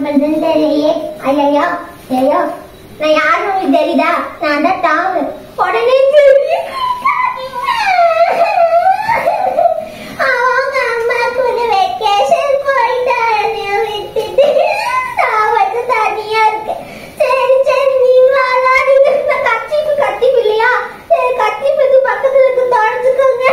பண்றேன்னு தெரியலையே. ஐயோ ஐயோ, நான் யாரும் உங்களுக்கு தெரியுதா? நான் தான் டாங். உடனே அவங்க அம்மா கூட வெக்கேஷன் போயிட்டாங்க விட்டுட்டு நான் மட்டும் தனியா இருக்கேன். சரி சரி, நீங்க விளாடுங்க. நான் கத்திப்பு இல்லையா? சரி, கத்திப்பு பக்கத்துல இருக்கு, தொடச்சுக்கோங்க.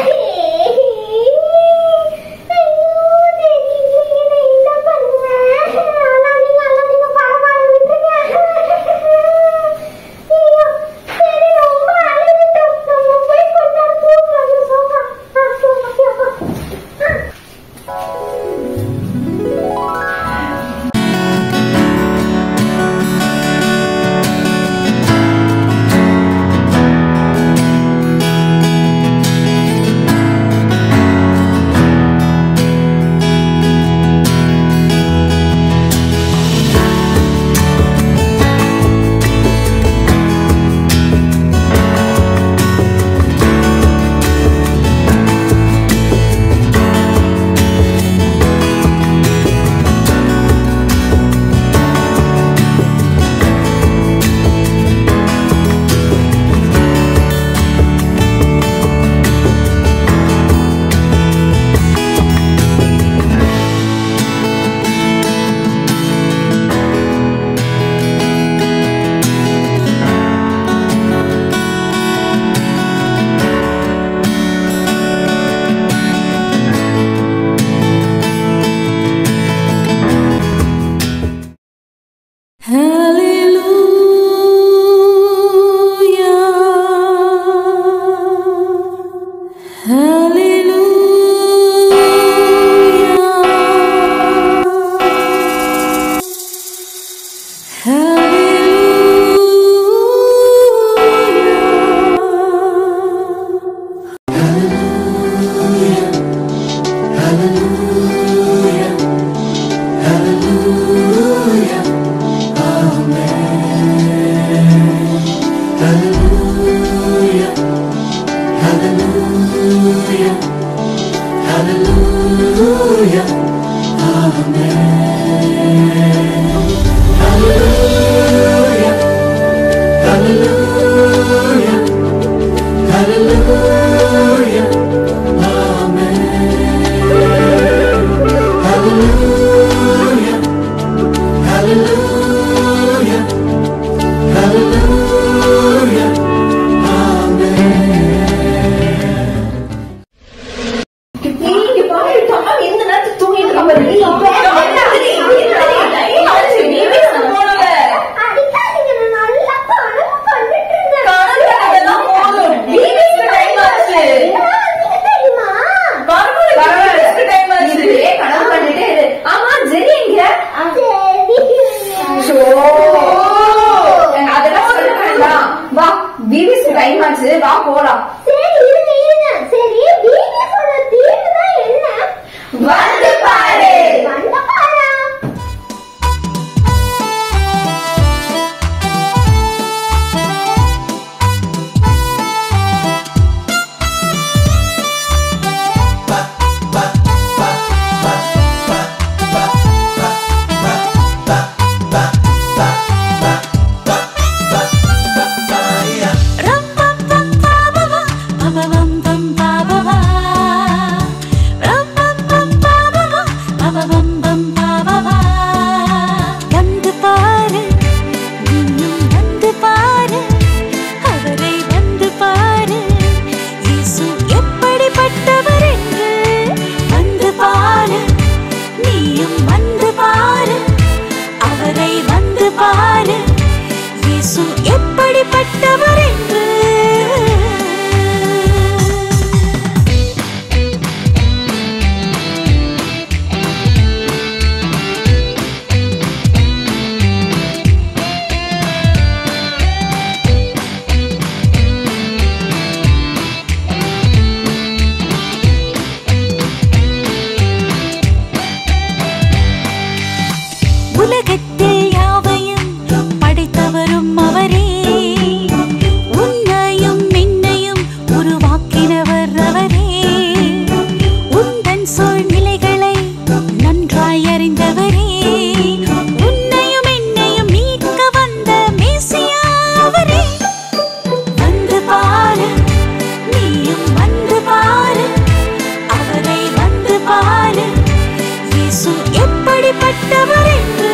விட்டவர் என்று.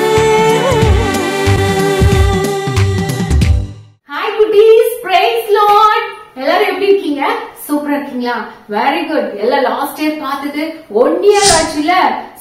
ஹாய் குட்டீஸ், பிரைஸ் லார்ட். எல்லாரும் எப்படி இருக்கீங்க? சூப்பரா இருக்கீங்களா? Very good. எல்லாம் லாஸ்ட் இயர் பார்த்தது 1 இயர் ஆச்சுல.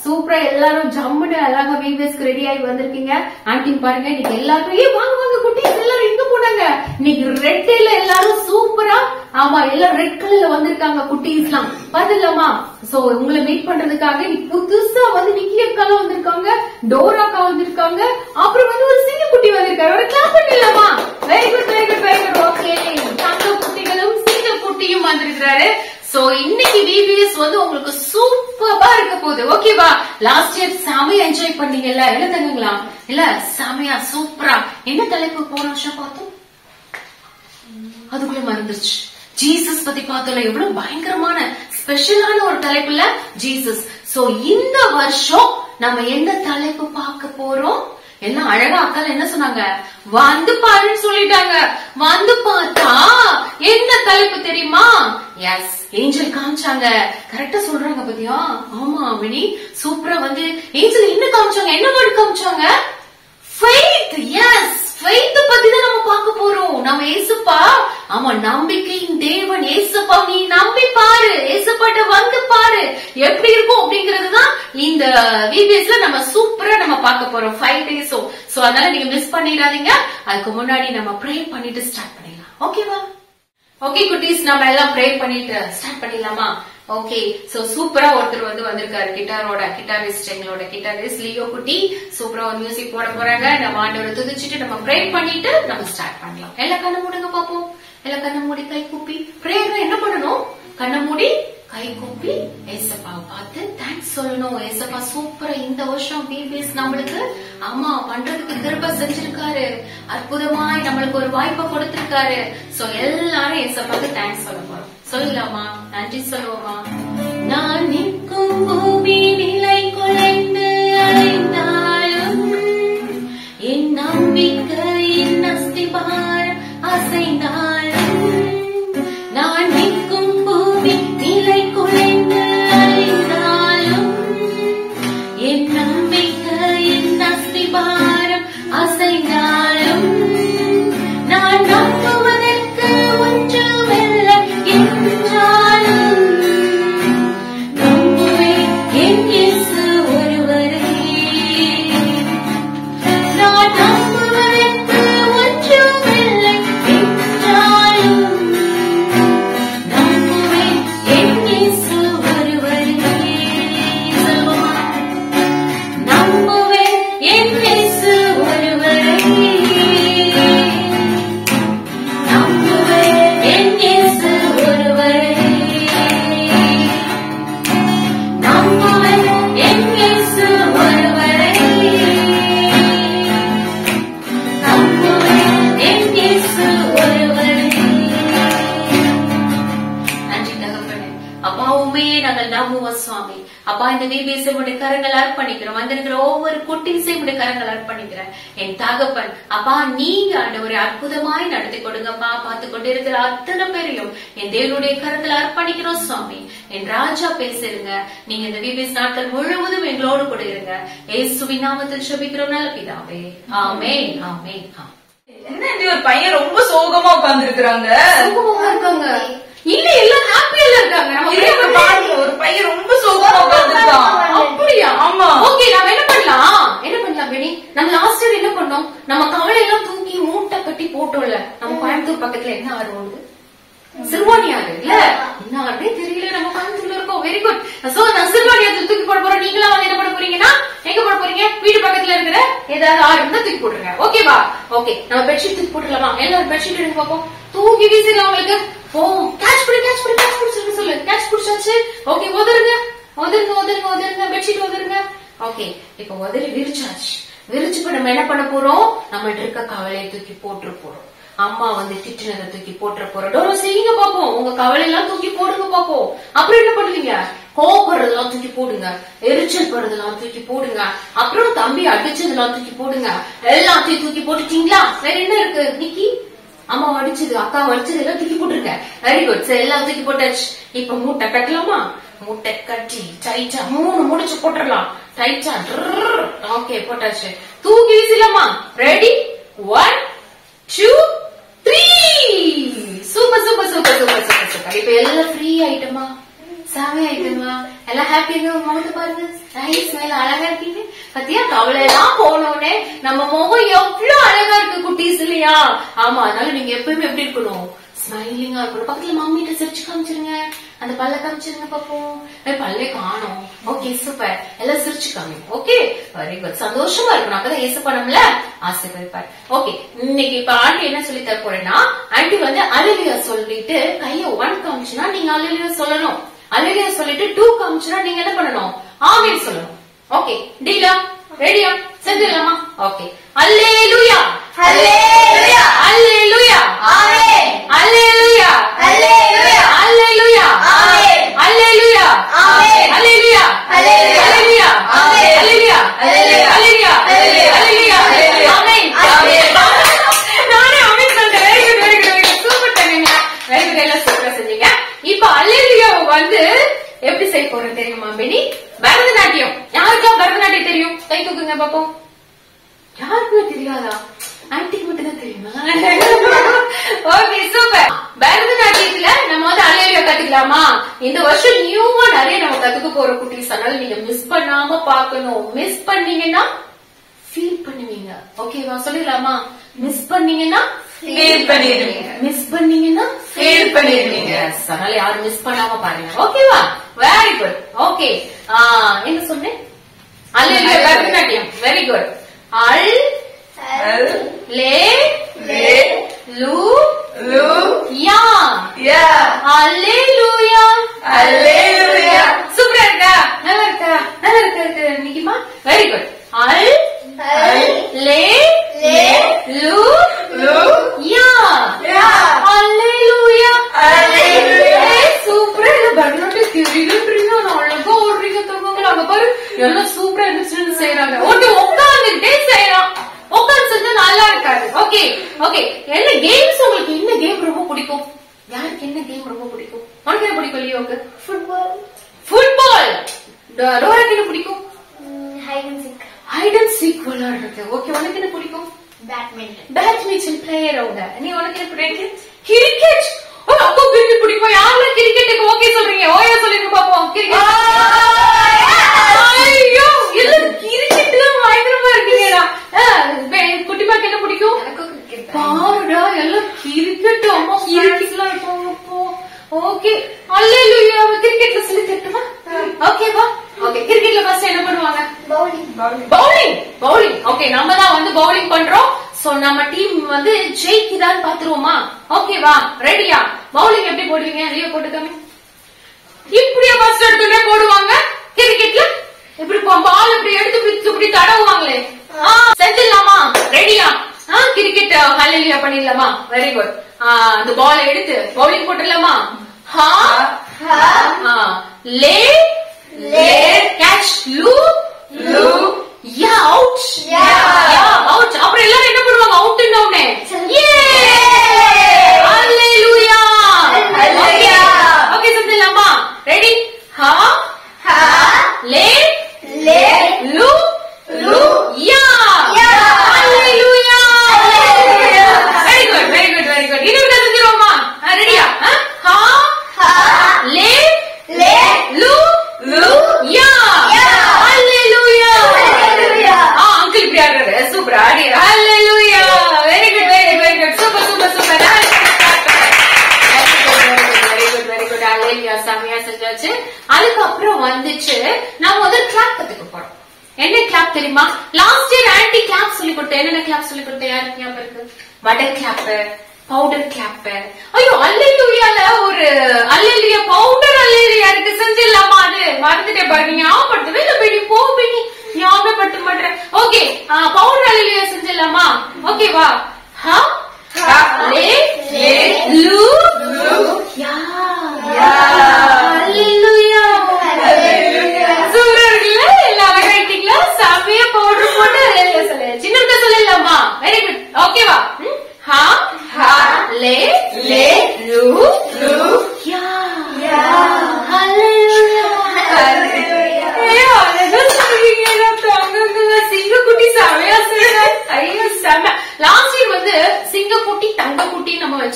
சூப்பரா எல்லாரும் ஜம்முன்னு அழகா வீடியோஸ்க்கு ரெடி ஆகி வந்திருக்கீங்க. ஆன்டி பாருங்க, இன்னைக்கு எல்லாரும் வாங்க வாங்க குட்டீஸ் எல்லாரும் எங்க போனாங்க? இன்னைக்கு ரெட் டேல எல்லாரும் சூப்பரா, ஆமா எல்லாம் ரெட் கலர்ல வந்திருக்காங்க குட்டீஸ்லாம். பாத்துலாமா? சோ உங்களை மீட் பண்றதுக்காக இன்னைக்கு புதுசா வந்து நிக்கி அக்கால வந்திருக்காங்க, டோரா அக்கா வந்திருக்காங்க, அப்புறம் வந்து ஒரு சிங்க குட்டி வந்திருக்காரு. ஒரு கிளாப் பண்ணிடலாமா? Very good very good very good. Okay, தங்க குட்டிகளும் சிங்க குட்டியும் வந்திருக்காரு. சோ இன்னைக்கு VBS வந்து உங்களுக்கு சூப்பரா இருக்க போகுது. ஓகேவா? லாஸ்ட் இயர் செமையா என்ஜாய் பண்ணீங்கல்ல? என்ன தங்குங்களா? இல்ல செமையா சூப்பரா. என்ன தலைப்பு போன வருஷம் பார்த்தோம்? அதுக்குள்ள மறந்துருச்சு. ஜீசஸ் பத்தி பார்த்தோம்ல, எவ்வளவு பயங்கரமான ஸ்பெஷலான ஒரு தலைப்புல ஜீசஸ். சோ இந்த வருஷம் நம்ம என்ன தலைப்பு பார்க்க போறோம்? எல்லாம் அழகா அக்கால என்ன சொன்னாங்க? வந்து பாருன்னு சொல்லிட்டாங்க. வந்து பார்த்தா என்ன தலைப்பு தெரியுமா? எஸ், ஏஞ்சல் காமிச்சாங்க. கரெக்டா சொல்றாங்க பாத்தியா? ஆமா மினி, சூப்பரா வந்து ஏஞ்சல் என்ன காமிச்சாங்க? என்ன வேர்ட் காமிச்சாங்க? ஃபெய்த். எஸ், ஃபெய்த் பத்தி தான் நம்ம பார்க்க போறோம். நம்ம ஏசப்பா, ஆமா நம்பிக்கையின் தேவன் ஏசப்பா, நீ நம்பி பாரு, ஏசப்பாட்ட வந்து பாரு எப்படி இருக்கும் அப்படிங்கறதுதான் இந்த VBSல நம்ம சூப்பரா நம்ம பார்க்க போறோம் 5 days. சோ அதனால நீங்க மிஸ் பண்ணிடாதீங்க. அதுக்கு முன்னாடி நம்ம ப்ரே பண்ணிட்டு ஸ்டார்ட் பண்ணிடலாம். ஓகேவா? ஓகே குட்டீஸ், நம்ம எல்லாம் ப்ரே பண்ணிட்டு ஸ்டார்ட் பண்ணிடலாமா? ஓகே, சோ சூப்பரா ஒருத்தர் வந்து வந்திருக்காரு. கிட்டாரிஸ்ட், எங்களோட கிட்டாரிஸ்ட் லியோ குட்டி சூப்பரா ஒரு மியூசிக் போட போறாங்க. நம்ம ஆண்டவரை துதிச்சுட்டு நம்ம ப்ரே பண்ணிட்டு நம்ம ஸ்டார்ட் பண்ணலாம். எல்லாம் கண்ணை மூடுங்க பாப்போம். எல்லாம் கண்ணை மூடி கை கூப்பி ப்ரேயர் என்ன பண்ணணும்? கண்ணை மூடி கை கூப்பி ஏசப்பாவை பார்த்து தேங்க்ஸ் சொல்லணும். ஏசப்பா சூப்பரா இந்த வருஷம் VBS நம்மளுக்கு அம்மா பண்றதுக்கு திரும்ப செஞ்சிருக்காரு. அற்புதமாய் நம்மளுக்கு ஒரு வாய்ப்பை கொடுத்திருக்காரு. சோ எல்லாரும் ஏசப்பாக்கு தேங்க்ஸ் சொல்ல போறோம். சொல்லலாமா? நன்றி சொல்லுவோமா? நான் நிற்கும் பூமி நிலை குலைந்து அலைந்தாலும் என் நம்பிக்கையின் அஸ்திபாரம் அசைந்தாலும், நான் நிற்கும் பூமி நிலை குலைந்து அலைந்தாலும் என் நம்பிக்கையின் அஸ்திபாரம் அசைந்தாலும், நான் நம்புவதற்கு ஒன்றுமில்லை என்றாலும் நம்புவேன் என் இயேசு ஒருவரே. நான் நம்புவதற்கு ஒன்றுமில்லை என்றாலும் நம்புவேன் என் இயேசு ஒருவரே. சொல்லுமா? நம்புவேன் என் இயேசு ஒருவரே. நம்புவேன் என் இயேசு ஒருவரே. நம்புவேன் என் இயேசு ஒருவரே. நம்புவேன் என் இயேசு ஒருவரே. நன்றி தகப்பனே. அப்பா உண்மையே நாங்கள் நம்புவோம் சுவாமி. அப்பா இந்த VBS உடைய கரங்கள் அர்ப்பணிக்கிறோம். வந்திருக்கிற ஒவ்வொரு குட்டீஸையும் உடைய கரங்கள் அர்ப்பணிக்கிறேன். என் தகப்பன் அப்பா, நீங்க ஆண்டவரை அற்புதமாய் நடத்தி கொடுங்கப்பா. பார்த்து கொண்டிருக்கிற அத்தனை பேரையும் என் தேவனுடைய கரத்துல அர்ப்பணிக்கிறோம் சுவாமி. என் ராஜா பேசுறீங்க. நீங்க இந்த VBS நாட்கள் முழுவதும் எங்களோடு கூட இருங்க. இயேசுவின் நாமத்தில் ஜெபிக்கிறோம் நல்ல பிதாவே. ஆமென் ஆமென். என்ன ஒரு பையன் ரொம்ப சோகமா உட்கார்ந்து இருக்காங்க. இன்னும் எல்லாம் ஹாப்பியா இருக்காங்க. பாருங்க, ஒரு பையன் ரொம்ப சோகமா உட்கார்ந்துருக்கான். அப்படியா? ஆமா. ஓகே, நாம என்ன பண்ணலாம் பெனி? நம்ம லாஸ்ட் இயர் என்ன பண்ணோம்? நம்ம கவலை எல்லாம் தூக்கி மூட்டை கட்டி போட்டோம்ல. நம்ம கோயம்புத்தூர் பக்கத்துல என்ன ஆறு ஓடுது? சிறுவாணி ஆறு இல்ல? என்ன ஆறுனே தெரியல. நம்ம கோயம்புத்தூர்ல இருக்கோம். Very good. சோ நான் சிறுவாணி ஆறு தூக்கி போட போறோம். நீங்களா வந்து என்ன பண்ண போறீங்கன்னா, எங்க போட போறீங்க? வீட்டு பக்கத்துல இருக்கிற ஏதாவது ஆறு இருந்தா தூக்கி போட்டுருங்க. ஓகேவா? ஓகே, நம்ம பெட்ஷீட் தூக்கி போட்டுடலாமா? எல்லாரும் பெட்ஷீட் எடுத்து பார்ப்போம். தூக்கி வீசிடலாம். உங்களுக்கு கேட்ச் பண்ணி சொல்லு. கேட்ச் பிடிச்சாச்சு. ஓகே, ஒதருங்க பெட்ஷீட் ஒதருங்க. ஓகே, இப்ப உதறி விரிச்சாச்சு. விரிச்சுப்ப நம்ம என்ன பண்ண போறோம்? நம்மகிட்ட இருக்க கவலையை தூக்கி போட்டு போறோம். அம்மா வந்து திட்டினதை தூக்கி போட்டுற போறோம். டோரோ செய்யுங்க பாப்போம். உங்க கவலை எல்லாம் தூக்கி போடுங்க பாப்போம். அப்புறம் என்ன பண்ணுவீங்க? கோபப்படுறதெல்லாம் தூக்கி போடுங்க. எரிச்சல் படுறதெல்லாம் தூக்கி போடுங்க. அப்புறம் தம்பி அடிச்சதெல்லாம் தூக்கி போடுங்க. எல்லாத்தையும் தூக்கி போட்டுட்டீங்களா? வேற என்ன இருக்கு? நிக்கி அம்மா அடிச்சது, அக்கா அடிச்சது எல்லாம் தூக்கி போட்டுருங்க. Very good. சரி, எல்லாம் தூக்கி போட்டாச்சு. இப்ப மூட்டை கட்டலாமா? முட்டை கட்டி டைட்டா 3 முடிச்சு போட்டுடலாம். டைட்டா. ஓகே போட்டாச்சு. தூக்கி வீசலாமா? Ready 1 2 3. Super super super super super super. இப்ப எல்லாம் ஃப்ரீ ஆயிட்டமா? சாமி ஆயிட்டமா? எல்லாம் ஹாப்பியா முகத்தை பாருங்க. நைஸ் மேல அழகா இருக்கீங்க. பத்தியா கவலை எல்லாம் போனோடனே நம்ம முகம் எவ்வளவு அழகா இருக்கு குட்டீஸ் இல்லையா? ஆமா, அதனால நீங்க எப்பயுமே எப்படி இருக்கணும்? ஸ்மைலிங்கா இருக்கணும். பக்கத்துல மாமிட்ட சிரிச்சு காமிச்சிருங்க. அந்த பல்ல காமிச்சிருங்க பாப்போம். பல்லே காணும். Okay super. எல்லாம் சிரிச்சு காமி. Okay very good. சந்தோஷமா இருக்கணும். அப்பதான் ஏசப்பா நம்மள ஆசீர்வதிப்பார். ஓகே இன்னைக்கு இப்ப ஆண்டி என்ன சொல்லி தர போறேன்னா, ஆண்டி வந்து அல்லேலூயா சொல்லிட்டு கைய 1 காமிச்சுனா நீங்க அல்லேலூயா சொல்லணும். அல்லேலூயா சொல்லிட்டு 2 காமிச்சுனா நீங்க என்ன பண்ணணும்? ஆமென் சொல்லணும். ஓகே டீலா? ரெடியா? செஞ்சிடலாமா? Okay hallelujah hallelujah hallelujah amen hallelujah hallelujah hallelujah amen hallelujah amen hallelujah hallelujah hallelujah amen hallelujah hallelujah hallelujah hallelujah amen amen. நானே ஆமென் சொல்றேன். Very good very good very good. Super பண்ணீங்க. Very good. எல்லாம் சூப்பரா செஞ்சீங்க. இப்ப அல்லேலூயா வந்து எப்படி செய்ய போறோம் தெரியுமா பெனி? பரதநாட்டியம். யாருக்கெல்லாம் பரதநாட்டியம் தெரியும்? கை தூக்குங்க பாப்போம். யாருக்குமே தெரியாதா? ஆன்டிக்கு மட்டும் தான் தெரியுமா? Okay super. பரதநாட்டியத்துல நம்ம வந்து அல்லேலூயா கத்துக்கலாமா? இந்த வருஷம் நியூவா நிறைய நம்ம கத்துக்க போற குட்டீஸ். அதனால நீங்க மிஸ் பண்ணாம பாக்கணும். மிஸ் பண்ணீங்கன்னா ஃபீல் பண்ணுவீங்க. ஓகேவா? சொல்லிடலாமா? மிஸ் பண்ணீங்கன்னா ஃபீல் பண்ணிடுவீங்க. மிஸ் பண்ணீங்கன்னா ஃபீல் பண்ணிடுவீங்க. அதனால யாரும் மிஸ் பண்ணாம பாருங்க. ஓகேவா? Very good. ஓகே என்ன சொன்னேன்? Hallelujah Bharatanatyam. Very good. Hallelujah யா அல்லேலூயா அல்லேலூயா. சூப்பரா இருக்கா? நல்லா இருக்கா? நல்லா இருக்கு நிக்கிமா. Very good. Hallelujah hallelujah hallelujah. சூப்பரா இந்த பரதநாட்டியம் தெரியுன்றீங்க. அழகா ஓடுறீங்க. தூங்குங்க. அங்க பாரு எல்லாம் சூப்பரா இருந்துச்சுன்னு செய்யறாங்க. ஒண்ணு உட்காந்துட்டே செய்யலாம். உட்காந்து செஞ்சா நல்லா இருக்காது. Okay okay. என்ன கேம்ஸ் உங்களுக்கு என்ன கேம் ரொம்ப பிடிக்கும்? யாருக்கு என்ன கேம் ரொம்ப பிடிக்கும்? உனக்கு என்ன பிடிக்கும் லியோக்கு? Football football. டோராக்கு என்ன பிடிக்கும்? Hide and seek hide and seek விளையாடுறது. ஓகே உனக்கு என்ன பிடிக்கும்? பேட்மிண்டன் பேட்மிண்டன் பிளேயர் அவங்க. நீ உனக்கு என்ன பிடிக்கும்? கிரிக்கெட். அப்போ கிரிக்கெட் பிடிக்கும். யாரெல்லாம் கிரிக்கெட்டுக்கு ஓகே சொல்றீங்க? ஓயா சொல்லுங்க பாப்போம். கிரிக்கெட். ஐயோ எல்லாம் கிரிக்கெட் தான் பயங்கரமா இருக்கீங்கடா. குட்டிமாக்கு என்ன பிடிக்கும்? எனக்கும் கிரிக்கெட் பாருடா எல்லாம் கிரிக்கெட். அம்மா கிரிக்கெட்லாம் இருப்பாங்க. ஓகே அல்லேலூயா. கிரிக்கெட்ல சொல்லி தரட்டுமா? ஓகேவா? ஓகே கிரிக்கெட்ல ஃபர்ஸ்ட் என்ன பண்ணுவாங்க? Bowling bowling. பவுலிங். ஓகே நம்ம தான் வந்து பவுலிங் பண்றோம். சோ நம்ம டீம் வந்து ஜெயிக்குதான்னு பாத்துருவோமா? ஓகேவா? ரெடியா? பவுலிங் எப்படி போடுவீங்க? லியோ போட்டுக்காம. இப்படியே ஃபர்ஸ்ட் எடுத்துட்டே போடுவாங்க. கிரிக்கெட்ல இப்படி பால் இப்படி எடுத்து இப்படி தடவுவாங்களே. செஞ்சிடலாமா? ரெடியா? கிரிக்கெட் ஹல்லேலூயா பண்ணிடலாமா? Very good. அந்த பால் எடுத்து பவுலிங் போட்டுடலாமா? ஹா லே கேட்ச் லூ யா அவுட் யா அவுட். அப்புறம் எல்லாரும் என்ன பண்ணுவாங்க? அவுட் உடனே அல்லேலூயா அல்லேலூயா. ஓகே செஞ்சிடலாமா? Ready? Hallelujah hallelujah. Very good very good very good. இன்னொரு செஞ்சிருவோமா? ரெடியா? ஹா லே லூ யா அல்லேலூயா. அங்கிள் இப்படி ஆடுறாரு. சூப்பர் ஆடி hallelujah. Very good very very good. Super super super. Very good hallelujah. செமையா செஞ்சாச்சு. அதுக்கப்புறம் வந்துச்சு நான் முதல் கிளாப் கத்துக்க போறோம். என்ன கிளாப் தெரியுமா? லாஸ்ட் இயர் ஆன்டி கிளாப் சொல்லி கொடுத்தேன். என்னென்ன கிளாப் சொல்லி கொடுத்தேன்? யாருக்கு ஞாபகம் இருக்கு? வடர் கிளாப், பவுடர் கிளாப். ஐயோ அல்லேலூயால ஒரு அல்லேலூயா பவுடர் அல்லேலூயா இருக்கு. செஞ்சிடலாமா? அது மறந்துட்டே பாருங்க. ஞாபகப்படுத்தவே இல்ல பேடி. போ பேடி ஞாபகப்படுத்த மாட்டேன். ஓகே பவுடர் அல்லேலூயா செஞ்சிடலாமா? ஓகேவா? ஹா லே லூ யா அல்லேலூயா. சூப்பரா இருக்குல்ல? எல்லாம் அழகாயிட்டீங்களா? சாமியா பவுடர் போட்டு அல்லேலூயா சொல்ல. சின்னதா சொல்லலாமா? Very good. ஓகேவா? ஹா லே லூ யா அல்லேலூயா.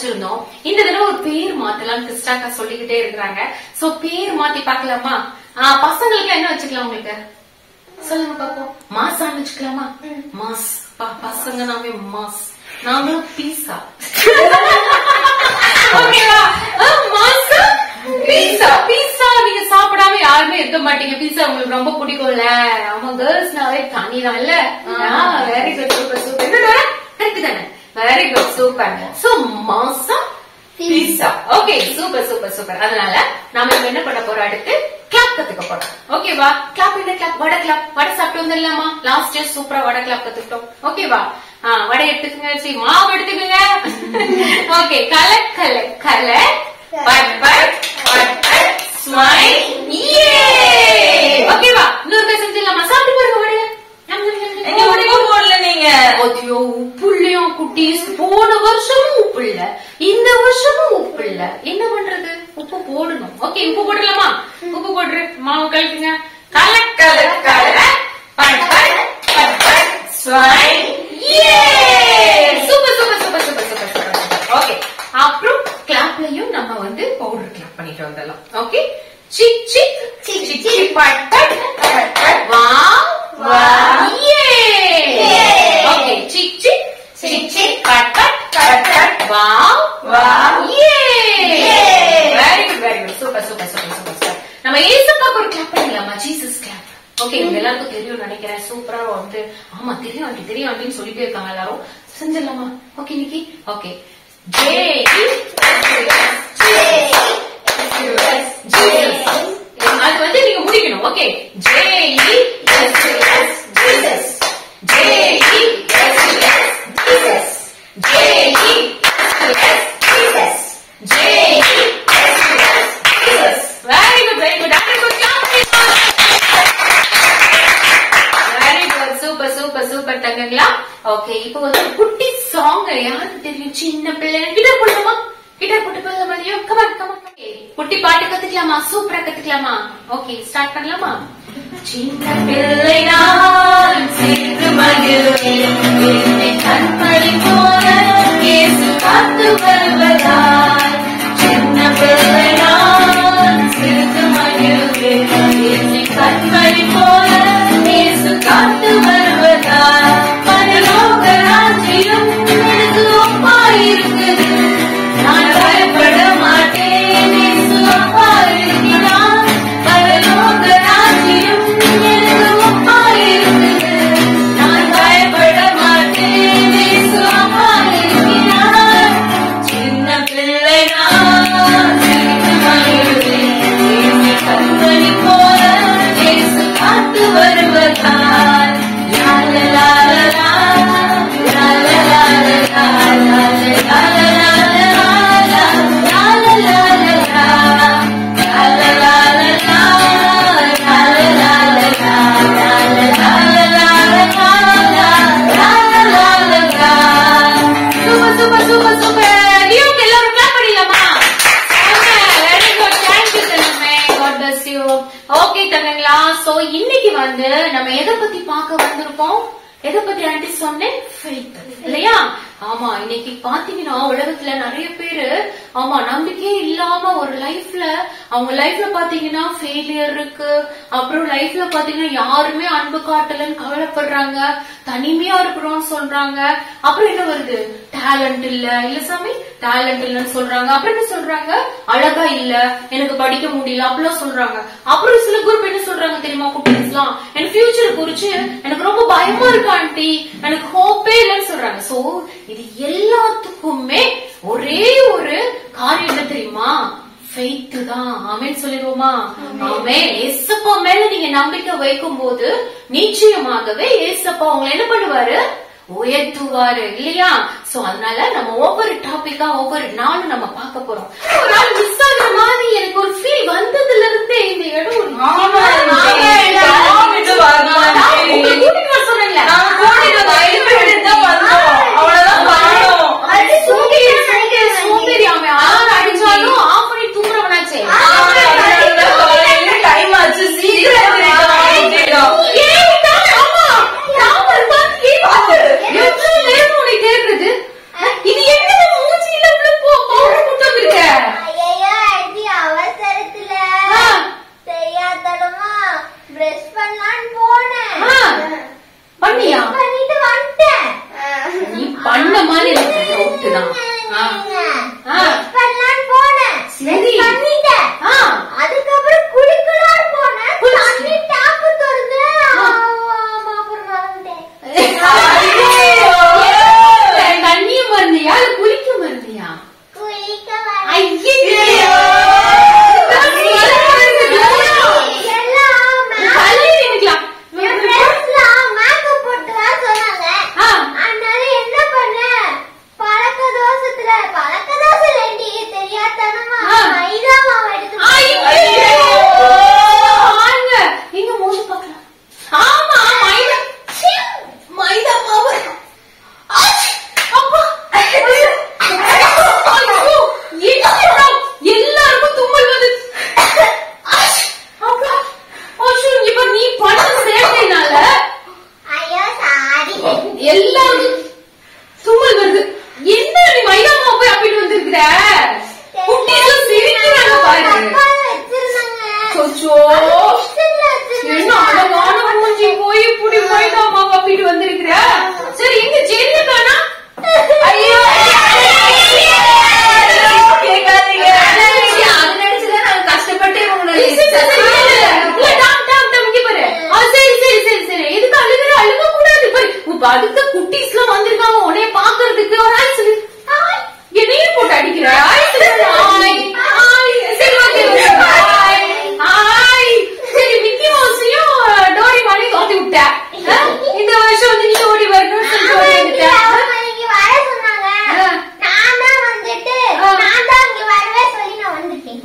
வச்சிருந்தோம். இந்த தடவை ஒரு பேர் மாத்தலாம் கிறிஸ்டாக்கா சொல்லிக்கிட்டே இருக்கிறாங்க. சோ பேர் மாத்தி பாக்கலாமா? பசங்களுக்கு என்ன வச்சுக்கலாம் உங்களுக்கு சொல்லுங்க பாப்போம். மாசான்னு வச்சுக்கலாமா? மாஸ். பசங்க நாமே மாஸ், நாங்களும் பீஸா. ஓகேவா? மாஸ் பீஸா. பீஸா நீங்க சாப்பிடாம யாருமே இருக்க மாட்டீங்க. பீஸா உங்களுக்கு ரொம்ப பிடிக்கும்ல. ஆமா, கேர்ள்ஸ்னாவே தனிதான் இல்ல. Very good, super super. Correct தானே? Very good, super. சோ மாசா பீஸா. Okay, super super super. அதனால நாம என்ன பண்ண போறோம்? அடுத்து கிளாப் கத்துக்க போறோம். ஓகேவா? கிளாப் என்ன கிளாப்? வடை கிளாப். வடை சாப்பிட்டு வந்துடலாமா? லாஸ்ட் இயர் சூப்பரா வடை கிளாப் கத்துக்கிட்டோம். ஓகேவா? வடை எடுத்துக்கங்க. சரி, மாவு எடுத்துக்கங்க. ஓகே, கல கல கல but but but but smile. ஓகேவா? இன்னொரு பேர் செஞ்சிடலாமா? சாப்பிட்டு பாருங்க வடைய. உப்பு இல்லையா குட்டீஸ்? போன வருஷமும் உப்பு இல்ல, இந்த வருஷமும் உப்பு இல்ல. என்ன பண்றது? உப்பு போடணும். ஓகே, உப்பு போடலாமா? உப்பு போடுற மாவு கலக்குங்க. கல கல கல but but but but smile. Super super super super super. Okay, அப்புறம் கிளாப்லயும் நம்ம வந்து பவுடர் கிளாப் பண்ணிட்டு வந்துடலாம். Okay, sick sick sick sick but but but but wow wow. Okay, sick sick sick sick but but but but wow wow. Very good very good. Super super super super. நம்ம ஏசப்பாக்கு ஒரு clap பண்ணலாமா? Jesus clap. Okay, உங்க எல்லாருக்கும் தெரியும் நினைக்கிறேன். சூப்பரா வந்து ஆமா தெரியும் ஆண்டி தெரியும் ஆண்டின்னு சொல்லிட்டே இருக்காங்க எல்லாரும். செஞ்சிடலாமா? ஓகே நிக்கி. ஓகே, அது வந்து நீங்க முடிக்கணும். ஓகே, ஓகே, இப்ப வந்து குட்டி சாங் யாருக்கு தெரியும்? சின்ன பிள்ளை கிட்டார் போடலாமா? கிட்டார் போட்டு போடலாமா? Come on come on. குட்டி பாட்டு கத்துக்கலாமா? சூப்பரா கத்துக்கலாமா? ஓகே, ஸ்டார்ட் பண்ணலாமா? சின்ன பிள்ளை நான் சிறு மகிழ்வேன், கண்மணி போல இயேசு காத்து வருவதால். சின்ன பிள்ளை நான் சிறு மகிழ்வேன், கண்மணி போல இயேசு காத்து வருவதால். பரலோக ராஜ்யம் எனக்கு ஒப்பாயிருக்குது, நான் பயப்பட மாட்டேன், இயேசு ஒப்பாயிருக்கிறார். பரலோக ராஜ்யம் எனக்கு ஒப்பாயிருக்குது, நான் பயப்பட மாட்டேன், இயேசு ஒப்பாயிருக்கிறார். சின்ன பிள்ளை நான் சிரித்து மகிழ்வேன், கண்மணி போல இயேசு காத்து வருவதால். இன்னைக்கு வந்து நம்ம எதை பத்தி பார்க்க வந்திருக்கோம்? எதை பத்தி ஆண்டி சொன்னேன்? ஃபெய்த் இல்லையா? ஆமா, இன்னைக்கு பாத்தீங்கன்னா உலகத்துல நிறைய பேரு ஆமா நம்பிக்கையே இல்லாம ஒரு லைஃப்ல அவங்க லைஃப்ல பாத்தீங்கன்னா ஃபெயிலியர் இருக்கு. அப்புறம் லைஃப்ல பாத்தீங்கன்னா யாருமே அன்பு காட்டலன்னு கவலைப்படுறாங்க, தனிமையா இருக்கிறோம்னு சொல்றாங்க. அப்புறம் என்ன வருது? டேலண்ட் இல்ல சாமி, டேலண்ட் இல்லன்னு சொல்றாங்க. அப்புறம் என்ன சொல்றாங்க? அழகா இல்ல, எனக்கு படிக்க முடியல அப்படிலாம் சொல்றாங்க. அப்புறம் சில குரூப் என்ன சொல்றாங்க தெரியுமா? குட்டீஸ்லாம் என் ஃபியூச்சர் குறிச்சு எனக்கு ரொம்ப பயமா இருக்கு ஆண்டி, எனக்கு ஹோப்பே இல்லன்னு சொல்றாங்க. சோ இது எல்லாத்துக்குமே ஒரே ஒரு காரியம் என்ன தெரியுமா? ஃபெய்த் தான். ஆமென் சொல்லிடுவோமா? ஆமென். ஏசப்பா மேல நீங்க நம்பிக்கை வைக்கும் போது நிச்சயமாகவே ஏசப்பா உங்களை என்ன பண்ணுவாரு? உயர்த்துவாரு இல்லையா? சோ அதனால நம்ம ஒவ்வொரு டாபிக்கா ஒவ்வொரு நாளும் நம்ம பார்க்க போறோம். ஒரு நாள் மிஸ் ஆகுற மாதிரி எனக்கு ஒரு ஃபீல் வந்ததுல இருந்தே இந்த இடம் ஒரு சோம்பேறி. அவன் ஆறு அடிச்சாலும் ஆஃப் பண்ணி தூங்குறவனாச்சே. டைம் ஆச்சு, சீக்கிரம் கேக்குறது. இது என்ன மூஞ்சியில உள்ள உங்க அடுத்த குட்டீஸ் எல்லாம் வந்திருக்காங்க உன்னைய பாக்குறதுக்கு. ஒரு ஆய் சொல்லு. என்னையே போட்டு அடிக்கிற. ஆய் சொல்லு. ஆய் ஆய். சரி ஓகே ஆய் ஆய். சரி மிக்கி மவுஸையும் டோரிமானையும் தோத்தி விட்ட. இந்த வருஷம் வந்து நீ ஓடி வரணும்னு சொல்லி ஓடி வந்துட்ட.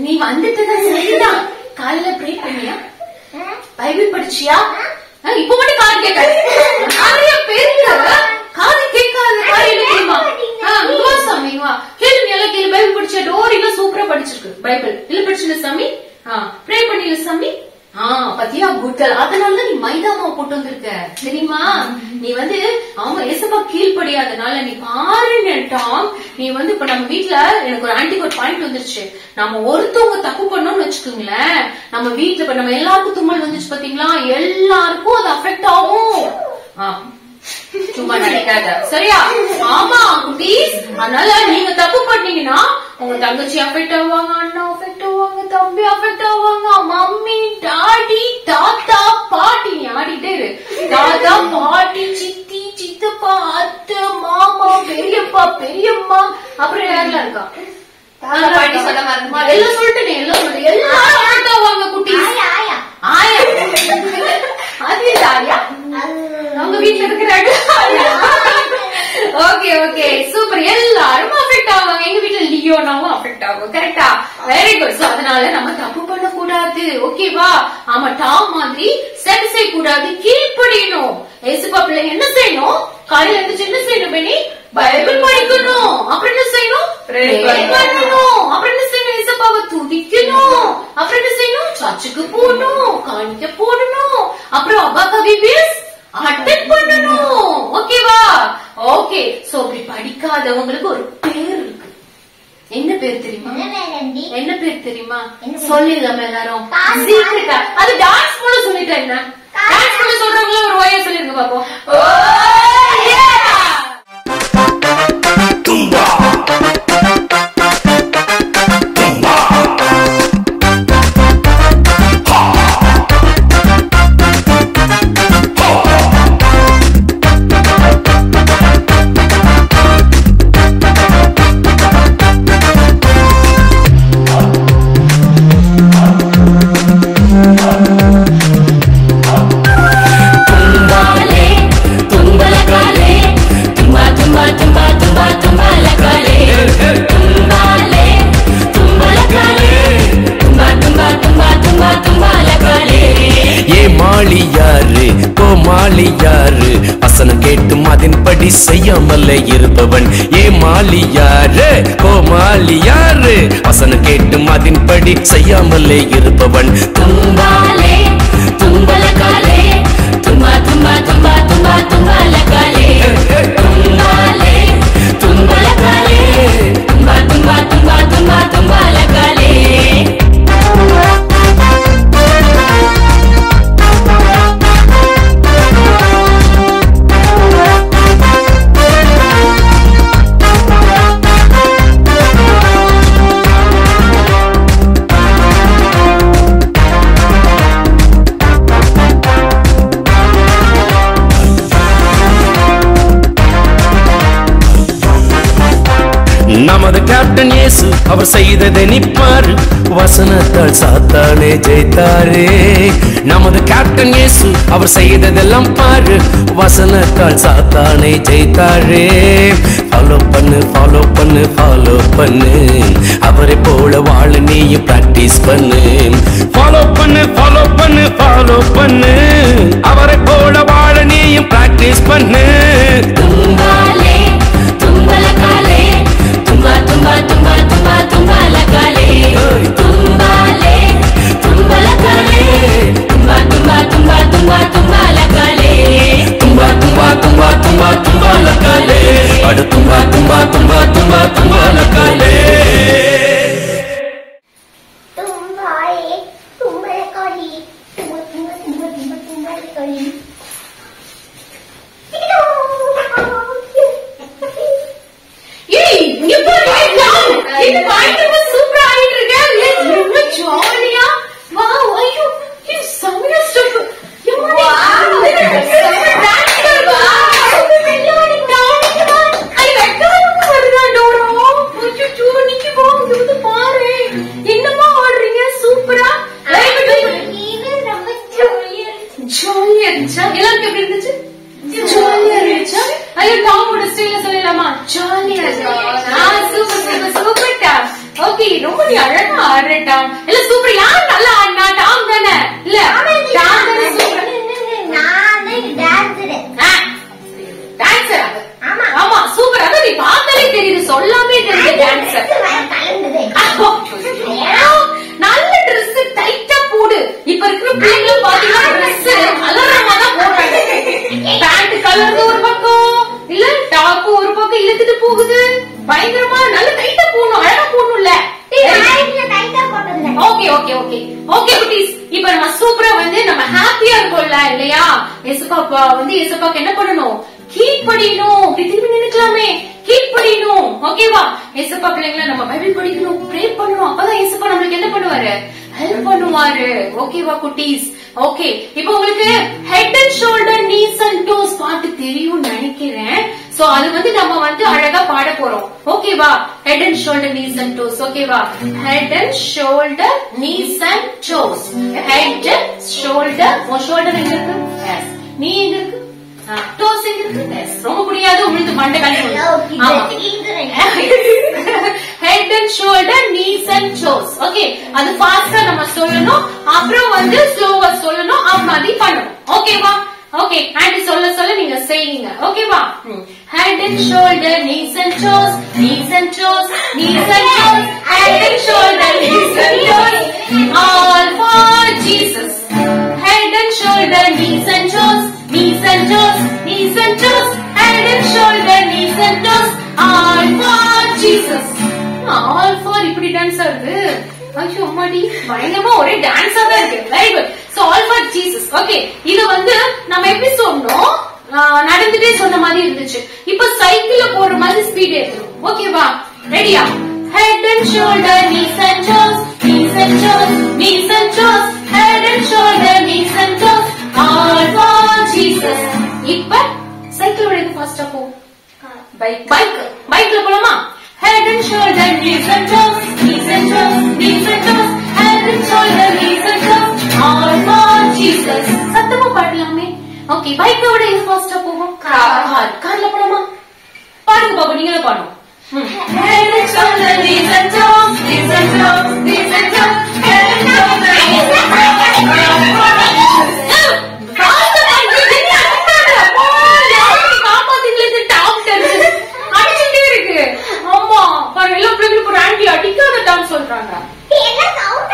நீ வந்துட்டுதான் சரிதான். காலையில ப்ரே பண்ணியா? பைபிள் படிச்சியா? இப்ப மட்டும் காது கேட்காது. நிறைய பேருக்கு காது கேட்காது. காலையில தெரியுமா? சாமி வா கேளு. நீ எல்லாம் கேளு. பைபிள் படிச்ச டோரிலாம் சூப்பரா படிச்சிருக்கு. பைபிள் இல்ல படிச்சுல சாமி. ப்ரே பண்ணில சாமி. பத்தியா குட்டல். அதனாலதான் நீ மைதா மாவு போட்டு வந்திருக்க தெரியுமா? நீ வந்து ஆமா ஏசப்பா கீழ்படியாதனால நீ பாருட்டாம். நீ வந்து இப்ப நம்ம வீட்டுல எனக்கு ஒரு ஆன்டிக்கு ஒரு பாயிண்ட் வந்துருச்சு. நம்ம ஒருத்தவங்க தப்பு பண்ணோம்னு வச்சுக்கோங்களேன், நம்ம வீட்டுல இப்ப நம்ம எல்லாருக்கும் தும்மல் வந்துச்சு பாத்தீங்களா, எல்லாருக்கும் அது அஃபெக்ட் ஆகும். சும்மா நினைக்காத சரியா? ஆமா குட்டீஸ். அதனால நீங்க தப்பு பண்ணீங்கன்னா உங்க தங்கச்சி அஃபெக்ட் ஆவாங்க, அண்ணா அஃபெக்ட் ஆவாங்க, தம்பி அஃபெக்ட் ஆவாங்க, மம்மி டாடி தாத்தா பாட்டி. நீ ஆடிட்டே இரு. தாத்தா பாட்டி சித்தி சித்தப்பா அத்தை மாமா பெரியப்பா பெரியம்மா அப்புறம் யாரெல்லாம் இருக்கா? பாட்டி சொல்ல மாட்டேமா. எல்லாம் சொல்லிட்டு எல்லாம் சொல்லு. எல்லாரும் அஃபெக்ட் ஆவாங்க குட்டீஸ். ஆயா அது ஆயா அவங்க வீட்டுல இருக்கிறாங்க. Okay okay super. எல்லாரும் அஃபெக்ட் ஆவாங்க. எங்க வீட்டுல லியோனாவும் அஃபெக்ட் ஆகும். கரெக்டா? Very good. சோ அதனால நம்ம தப்பு பண்ண கூடாது. ஓகேவா? ஆமா டாம் மாதிரி செட் செய்ய கூடாது. கீழ்ப்படியணும். ஏசப்பா பிள்ளைங்க என்ன செய்யணும்? காலையில இருந்து என்ன செய்யணும்? பெனி பைபிள் படிக்கணும். அப்புறம் என்ன செய்யணும்? ப்ரே பண்ணணும். அப்புறம் என்ன செய்யணும்? ஏசப்பாவை துதிக்கணும். அப்புறம் என்ன செய்யணும்? சர்ச்சுக்கு போகணும், காணிக்க போடணும். அப்புறம் அப்பா கவிபிஸ் அட்டெண்ட் பண்ணணும். ஓகேவா? ஓகே. சோ இப்படி படிக்காதவங்களுக்கு ஒரு பேர் இருக்கு. என்ன பேர் தெரியுமா? என்ன பேர் தெரியுமா? சொல்லிடலாம எல்லாரும். அது டான்ஸ் மூலம் சொல்லிட்டேன். என்ன டான்ஸ் மூலம் சொல்றவங்கள ஒரு ஓயா சொல்லிருங்க பாப்போம். வசனம் கேட்டும் அதன்படி செய்யாமல்ல இருப்பவன் ஏமாளியாரு கோமாளியாரு. வசனம் கேட்டும் அதன்படி செய்யாமல்லே இருப்பவன் தும்பாலே தும்பலகாலே தும்பா தும்பா தும்பா தும்பா தும்பலகாலே தும்பாலே தும்பலகாலே தும்பா தும்பா தும்பா தும்பா தும்பலகாலே. நமது கேப்டன் இயேசு அவர் செய்ததை நிப்பாரு, வசனத்தால் சாத்தானே ஜெயித்தாரே. நமது கேப்டன் இயேசு அவர் செய்ததெல்லாம் பாரு, வசனத்தால் சாத்தானே ஜெயித்தாரே. ஃபாலோ பண்ணு ஃபாலோ பண்ணு ஃபாலோ பண்ணு, அவரை போல வாழ நீயும் பிராக்டிஸ் பண்ணு. ஃபாலோ பண்ணு ஃபாலோ பண்ணு ஃபாலோ பண்ணு, அவரை போல வாழ நீயும் பிராக்டிஸ் பண்ணு. தும்பாலே தும்பலகாலே தும்பா தும்பா தும்பா தும்பா தும்பலகாலே தும்பாலே தும்பலகாலே தும்பா தும்பா தும்பா தும்பா தும்பலகாலே தும்பா தும்பா தும்பா தும்பா தும்பலகாலே அட தும்பா தும்பா தும்பா தும்பா தும்பலகாலே. தும்பாலே தும்பலகாலே தும்பா தும்பா தும்பா தும்பா தும்பலகாலே எல்லாருக்கும் எப்படி இருந்துச்சு? ஜாலியா இருந்துச்சா? ஐயோ டாமோட ஸ்டைல்ல சொல்லலாமா? ஜாலியா சூப்பர் சூப்பர் டாம். ஓகே ரொம்ப நீ அழகா ஆடுற டாம். இல்ல சூப்பர். யார் நல்லா ஆடினா? டாம் தானே? இல்ல டாம் தானே சூப்பர். நானே டான்சர். டான்சர். ஆமா சூப்பர். அத நீ பார்த்தாலே தெரியுது, சொல்லாமே தெரியுது டான்சர். நல்ல Dress டைட்டா போடு. இப்ப இருக்கிற பிள்ளைங்க பாத்தீங்கன்னா Dress கலரமா தான் போடுறாங்க. பேண்ட் கலர் ஒரு பக்கம், இல்ல டாப் ஒரு பக்கம் இழுத்துட்டு போகுது. பயங்கரமா நல்ல டைட்டா போடணும், அழகா போடணும்ல. ஓகே ஓகே ஓகே ஓகே குட்டீஸ், இப்ப நம்ம சூப்பரா வந்து நம்ம ஹாப்பியா இருக்கோம்ல இல்லையா? ஏசப்பா வந்து ஏசப்பாக்கு என்ன பண்ணணும்? கீப் படிக்கணும். திரும்பி நினைக்கலாமே, கீப் படிக்கணும். ஓகேவா? ஏசப்பா பிள்ளைங்கள நம்ம பைபிள் படிக்கணும், ப்ரே பண்ணணும். அப்பதான் ஏசப்பா நம்மளுக்கு என்ன பண்ணுவாரு? ஹெல்ப் பண்ணுவாரு. ஓகேவா குட்டீஸ்? ஓகே, இப்போ உங்களுக்கு head and shoulder knees and toes பாட்டு தெரியும் நினைக்கிறேன். சோ அது வந்து நம்ம வந்து அழகா பாட போறோம். ஓகேவா? Head and shoulder knees and toes. ஓகேவா? Head and shoulder knees and toes. Head shoulder. உன் ஷோல்டர் எங்க இருக்கு? எஸ். நீ எங்க இருக்கு? டோஸ் எங்க இருக்கு? எஸ். ரொம்ப முடியாது, உங்களுக்கு மண்டை கழிவு. Head and shoulder knees and toes. Okay, அது ஃபாஸ்டா நம்ம சொல்லணும், அப்புறம் வந்து ஸ்லோவா சொல்லணும், அப்படி பண்ணணும். ஓகேவா? ஓகே, ஆண்டி சொல்ல சொல்ல நீங்க செய்யுங்க. ஓகேவா? Head and shoulder knees and toes, knees and toes, knees and toes, head and shoulder knees and toes, all for Jesus. Head and shoulder, knees and toes, knees and toes, knees and toes, head and shoulder, knees and toes, all for Jesus. All for இப்படி dance ஆகுது. ஐயோ அம்மாடி, பயங்கரமா ஒரே டான்ஸா தான் இருக்கு. Very good. So all for Jesus. Okay, இது வந்து நம்ம எப்படி சொன்னோம்? நடந்துட்டே சொன்ன மாதிரி இருந்துச்சு. இப்ப சைக்கிள்ல போற மாதிரி ஸ்பீட் ஏத்தணும். ஓகேவா? ரெடியா? Head and shoulder, knees and toes, knees and toes, knees and toes, head and shoulder, knees and toes, all for Jesus. இப்ப சைக்கிள் ஓட ஃபாஸ்டா போ. பைக்ல போலாமா? Head and shoulder, knees and toes, knees and toes, knees and toes, head and shoulder, knees and toes, all for Jesus. சத்தமா பாடலாமே. Okay, பைக்கோட இது ஃபாஸ்டா போகும். கார்ல போலாமா? பாடுங்க பாபு, நீங்களே பாடுங்க. Head and shoulder, knees and toes, knees and toes, knees and toes, head and shoulder, knees and toes. ஃபாஸ்டா பாடுங்க. காப்பாத்திங்களே டாப் டென்ஸ் அடிச்சிட்டே இருக்கு. ஆமா, பாரு எல்லா பிள்ளைகளும் ஒரு ஆண்டி அடிக்காத டான்ஸ் சொல்றாங்க. என்ன சவுண்ட்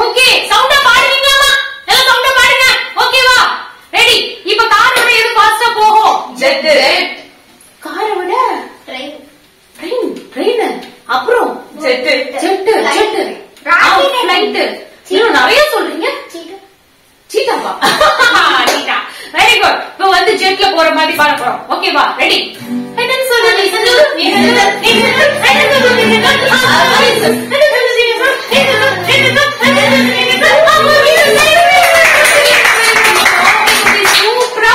ஓகே, சவுண்டா பாடுவீங்களாமா? எல்லாம் சவுண்டா பாடுங்க. ஓகேவா? ரெடி? இப்ப காரை விட எது ஃபாஸ்டா போகும்? ஜெட். காரை விட ட்ரெயின், அப்புறம் ஜெட், ஃளைட். இன்னும் நிறைய சொல்றீங்க. சீட்டாவா? சீட்டா. Very good. இப்போ வந்து ஜெட்ல போற மாதிரி பாட போறோம். ஓகேவா? Ready? Head and shoulder knees and toes, knees and toes, knees and toes, head and shoulder knees and toes, சூப்பரா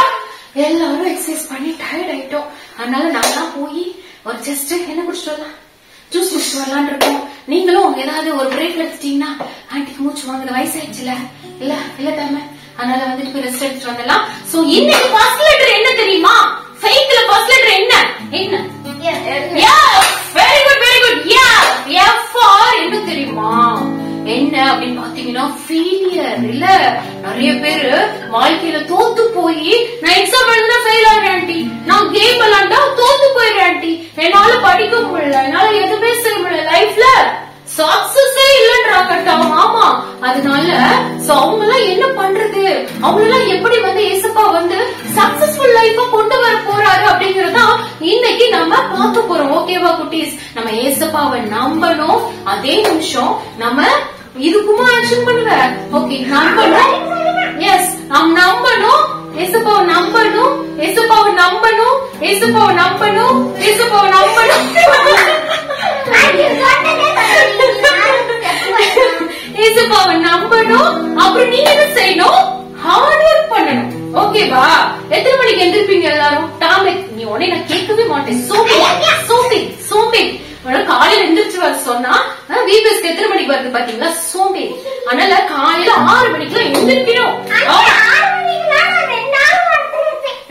எல்லாரும் எக்ஸசைஸ் பண்ணி டயர்ட் ஆயிட்டோம். அதனால நாங்களாம் போய் ஒரு ஜஸ்ட் என்ன குடிச்சிட்டு வரலாம், ஜூஸ் குடிச்சிட்டு வரலான் இருக்கோம். நீங்களும் ஏதாவது ஒரு பிரேக் எடுத்துட்டீங்கன்னா ஆண்டிக்கு மூச்சு வாங்குற வயசாயிடுச்சுல, இல்ல டைம், அதனால வந்துட்டு போய் ரெஸ்ட் எடுத்துட்டு வந்துடலாம். சோ இன்னைக்கு ஃபர்ஸ்ட் லெட்டர் என்ன தெரியுமா? ஃபெய்த்ல ஃபர்ஸ்ட் லெட்டர் என்ன? Very good very good. F for என்ன தெரியுமா? என்ன அப்படின்னு பாத்தீங்கன்னா ஃபெயிலியர். இல்ல நிறைய பேரு வாழ்க்கையில தோத்து போய் நான் எக்ஸாம் எழுதுனா ஃபெயில் ஆகிறேன் ஆண்டி, நான் கேம் விளையாண்டா தோத்து போயிடுறேன் ஆண்டி, என்னால படிக்க முடியல, என்னால எதுவுமே செய்ய முடியல, லைஃப்ல சக்சஸே இல்லன்றாங்க. ஆமா, அதனால அவங்க எல்லாம் என்ன பண்றது, அவங்க எல்லாம் எப்படி வந்து ஏசப்பா வந்து சக்சஸ்ஃபுல் லைஃபா கொண்டு வர போறாரு அப்படிங்கறத இன்னைக்கு நம்ம பார்க்க போறோம். ஓகேவா குட்டீஸ்? நம்ம ஏசப்பாவை நம்பணும். அதே நிமிஷம் நம்ம இதுக்குமா ஆக்ஷன் பண்ணுவ. ஓகே, நம்பணும். எஸ், நாம் நம்பணும். ஏசப்பாவை நம்பணும், ஏசப்பாவை நம்பணும், ஏசப்பாவை நம்பணும், ஏசப்பாவை நம்பணும், ஏசப்பாவை நம்பணும். அப்புறம் நீங்க என்ன செய்யணும்? ஹார்ட் ஒர்க் பண்ணணும். ஓகேவா? எத்தனை மணிக்கு எந்திருப்பீங்க எல்லாரும்? டாமிக் நீ உடனே நான் கேட்கவே மாட்டேன். சோம்பேறி காலையில எந்திரிச்சு வர சொன்னா VBS எத்தனை மணிக்கு வருது பாத்தீங்களா? சோம்பேறி. அதனால காலையில 6 மணிக்கெல்லாம் எந்திரிக்கணும்.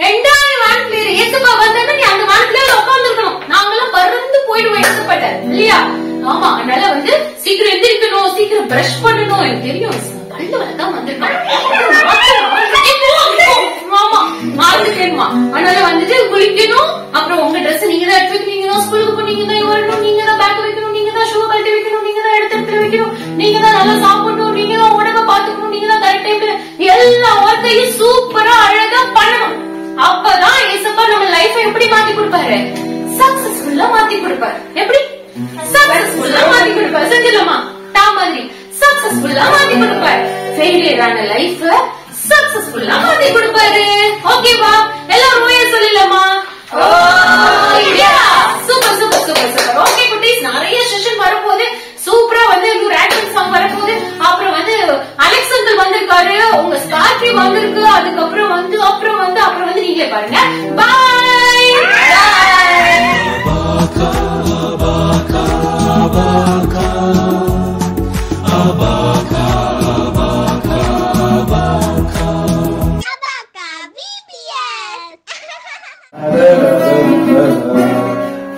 2வது வானத்துல ஏசப்பா வந்தா நீ அந்த வானத்துல உட்காந்துருக்கணும். நாங்கெல்லாம் பறந்து போயிடுவோம் ஏசப்பாட்ட இல்லையா? ஆமா. அதனால வந்து சீக்கிரம் எந்திரிக்கணும், சீக்கிரம் பிரஷ் பண்ணணும். எனக்கு தெரியும் பல்லு வரதான் வந்திருக்கோம். ஆமா மாறிடுமா. அதனால வந்துட்டு குளிக்கணும். அப்புறம் உங்க ட்ரெஸ் நீங்க தான் எடுத்து வைக்கணும். நீங்க தான் ஸ்கூலுக்கு போய் நீங்க தான் வரணும். நீங்க தான் பேக் வைக்கணும். நீங்க தான் ஷூ கழட்டி வைக்கணும். நீங்க தான் இடத்துல வைக்கணும். நீங்க தான் நல்லா சாப்பிடணும். நீங்க தான் உடம்ப பாத்துக்கணும். நீங்க தான் கரெக்ட் டைம்ல எல்லா ஒர்க்கையும் சூப்பரா அழகா பண்ணணும். அப்பதான் ஏசப்பா நம்ம லைஃப் எப்படி மாத்தி கொடுப்பாரு? சக்சஸ்ஃபுல்லா மாத்தி கொடுப்பாரு. எப்படி சக்சஸ்ஃபுல்லா மாத்தி கொடுப்பாரு? செஞ்சிடலாமா? டா மாதிரி சக்சஸ்ஃபுல்லா மாத்தி கொடுப்பாரு. ஃபெயிலியர் ஆன லைஃப் சக்சஸ்ஃபுல்லா மாத்தி கொடுப்பாரு. ஓகேவா? எல்லாரும் ஓயே சொல்லலாமா? Super super super super. Okay குட்டீஸ், நிறைய செஷன் வரப்போகுது. சூப்பரா வந்து ஒரு ஆக்ஷன் சாங் வரப்போகுது. அப்புறம் வந்து அலெக்ஸ் அங்கிள் வந்திருக்காரு, உங்க ஸ்கார்பி வந்திருக்கு. அதுக்கப்புறம் வந்து அப்புறம் வந்து நீங்களே பாருங்க. பாய்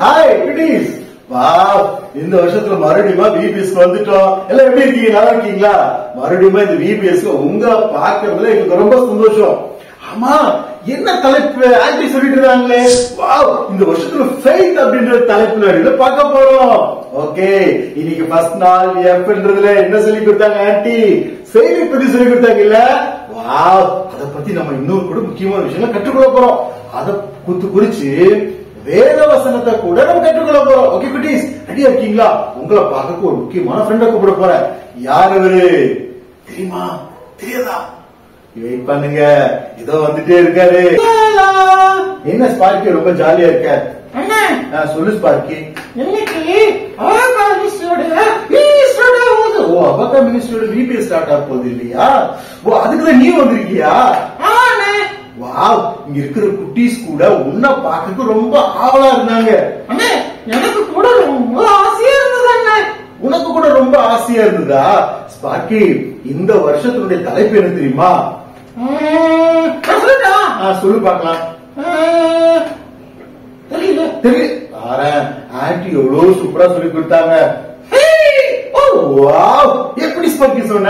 ஹாய் குட்டீஸ். வாவ், இந்த வருஷத்துல மறுபடியும் VBS வந்துட்டோம். எல்லாம் எப்படி இருக்கீங்க? நல்லா இருக்கீங்களா? மறுபடியும் இந்த VBS உங்களை பாக்குறதுல எனக்கு ரொம்ப சந்தோஷம். ஆமா, என்ன தலைப்பு ஆன்டி சொல்லிட்டு இருக்காங்களே? வாவ், இந்த வருஷத்துல ஃபெய்த் அப்படின்ற தலைப்புல இருந்து பார்க்க போறோம். ஓகே, இன்னைக்கு ஃபர்ஸ்ட் நாள் எப்பன்றதுல என்ன சொல்லி கொடுத்தாங்க ஆன்டி? ஃபெய்த் பத்தி சொல்லி கொடுத்தாங்க இல்ல? வாவ், அத பத்தி நம்ம இன்னொரு கூட முக்கியமான விஷயம் கற்றுக்கொள்ள போறோம். அத குறிச்சு வேத வசனத்தை கூட நம்ம கற்றுக்கொள்ள போறோம். ஓகே குட்டீஸ், ரெடியா இருக்கீங்களா? உங்களை பார்க்க ஒரு முக்கியமான ஃப்ரெண்ட கூப்பிட போறேன். யார் அவரு தெரியுமா? தெரியாதா? வெயிட் பண்ணுங்க, இதோ வந்துட்டே இருக்காரு. என்ன ஸ்பார்க்கி ரொம்ப ஜாலியா இருக்க? சொல்லு ஸ்பார்க்கி. அபகா மினிஸ்ட்ரியோட VBS ஸ்டார்ட் ஆக போகுது இல்லையா? அதுக்குதான் நீ வந்திருக்கியா? வாவ், இங்க இருக்கிற குட்டீஸ் கூட உன்னை பார்க்க ரொம்ப ஆவலா இருந்தாங்க. எனக்கு கூட ரொம்ப ஆசையா இருந்தது. உனக்கு கூட ரொம்ப ஆசையா இருந்ததா? ஸ்பார்க்கி, இந்த வருஷத்துடைய தலைப்பு என்ன தெரியுமா? சொல்லு பாக்கலாம். ஆன்டி எவ்வளவு சூப்பரா சொல்லி கொடுத்தாங்க. எப்படி ஸ்பார்க்கி சொன்ன?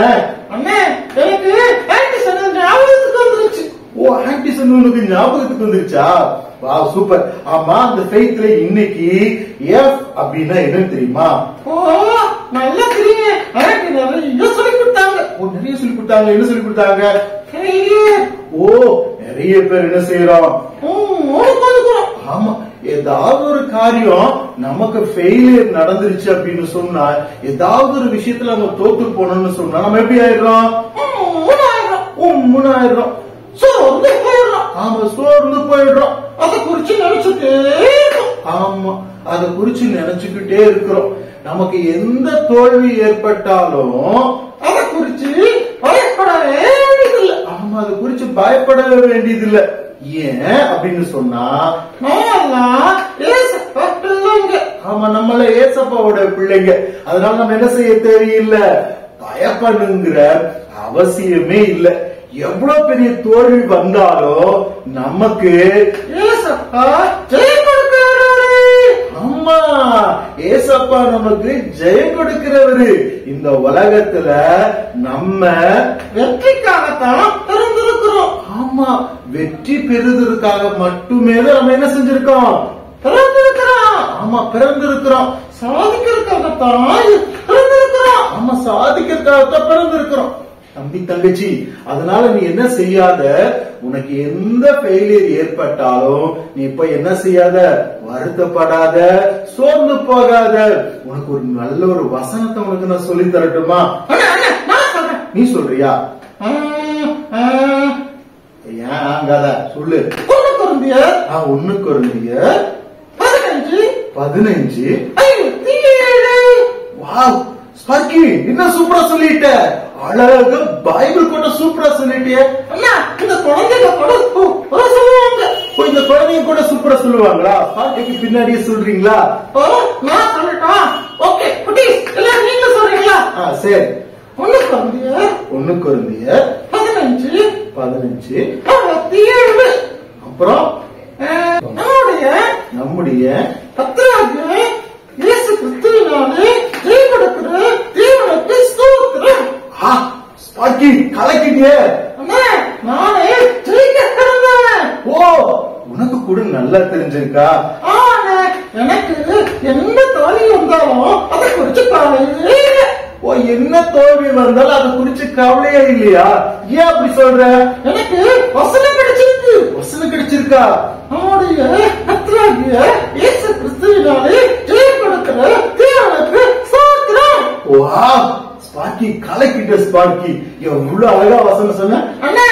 ஆன்டி சொன்னதுக்கு ஞாபகத்துக்கு வந்துருச்சா? Wow, super. ஆமா, அந்த ஃபெய்த்ல இன்னைக்கு F அப்படின்னா என்னன்னு தெரியுமா? நல்லா தெரியுங்க. நிறைய சொல்லி கொடுத்தாங்க. நிறைய சொல்லி கொடுத்தாங்க. என்ன சொல்லி கொடுத்தாங்க? நிறைய பேர் என்ன செய்யறோம்? ஆமா, ஏதாவது ஒரு காரியம் நமக்கு ஃபெயிலியர் நடந்துருச்சு அப்படின்னு சொன்னா, ஏதாவது ஒரு விஷயத்துல நம்ம தோத்து போனோம்னு சொன்னா நம்ம எப்படி ஆயிடுறோம்? ஆயிடுறோம். சோர்ந்து போயிடுறோம். அதை குறிச்சு நினைச்சுக்கிட்டே இருக்கிறோம். நமக்கு எந்த தோல்வி ஏற்பட்டாலும் அதை குறிச்சு பயப்படவே வேண்டியதில்லை. ஆமா, அதை குறிச்சு பயப்படவே வேண்டியதில்லை. ஏன் அப்படின்னு சொன்னா, ஆமா, நம்மள ஏசப்பாவோட பிள்ளைங்க. அதனால நம்ம என்ன செய்ய தேவையில்லை, பயப்படணுங்கிற அவசியமே இல்லை. எவ்வளவு பெரிய தோல்வி வந்தாலும் நமக்கு ஆமா, ஏசப்பா நமக்கு ஜெயம் கொடுக்கிறவரு. இந்த உலகத்துல நம்ம வெற்றிக்காகத்தான் பிறந்திருக்கிறோம். ஆமா, வெற்றி பெறுவதற்காக மட்டுமே தான் நம்ம என்ன செஞ்சிருக்கோம்? பிறந்திருக்கிறோம். ஆமா, பிறந்திருக்கிறோம். சாதிக்கிறதுக்காகத்தான் பிறந்திருக்கிறோம். ஆமா, சாதிக்கிறதுக்காகத்தான் பிறந்திருக்கிறோம். தம்பி தங்கச்சி, அதனால நீ என்ன செய்யாத, உனக்கு எந்த ஃபெயிலியர் ஏற்பட்டாலும் நீ இப்ப என்ன செய்யாத, வருத்தப்படாத, சோர்ந்து போகாத. உனக்கு ஒரு நல்ல ஒரு வசனத்தை உனக்கு நான் சொல்லி தரட்டுமா? நீ சொல்றியா? சொல்லு. 1 கொரிந்தியர் 15. வாவ் ஸ்பார்க்கி, என்ன சூப்பரா சொல்லிட்ட. அழகா பைபிள் கூட சூப்பரா சொல்லிட்டிய. இந்த குழந்தைங்க கூட சொல்லுவாங்க. இந்த குழந்தைங்க கூட சூப்பரா சொல்லுவாங்களா? ஸ்பார்க்கிக்கு பின்னாடியே சொல்றீங்களா? நான் சொல்லட்டா? சரி. 1 Corinthians 1 Corinthians 15 17 அப்புறம் நம்முடைய கர்த்தராகிய இயேசு கிறிஸ்துவினாலே ஜெயமெடுக்கிற தேவனுக்கு ஸ்தோத்திரம். ஸ்பார்க்கி கலக்கிட்டியே. நானே ஜெயிக்கிறேன். ஓ, உனக்கு கூட நல்லா தெரிஞ்சிருக்கா? எனக்கு எந்த தோல்வி வந்தாலும் அதை குறிச்சு கவலையே. ஓ, என்ன தோல்வி வந்தாலும் அதை குறிச்சு கவலையே இல்லையா? ஏன் அப்படி சொல்ற? எனக்கு வசனம் கிடைச்சிருக்கு. வசனம் கிடைச்சிருக்கா? நம்முடைய கர்த்தராகிய இயேசு கிறிஸ்துவினாலே ஜெயம் கொடுக்கிற தேவனுக்கு ஸ்தோத்திரம். Wow, sparky கலக்கிட்ட. ஸ்பார்க்கி எவ்வளவு அழகா வசனம் சொன்ன. அண்ணா,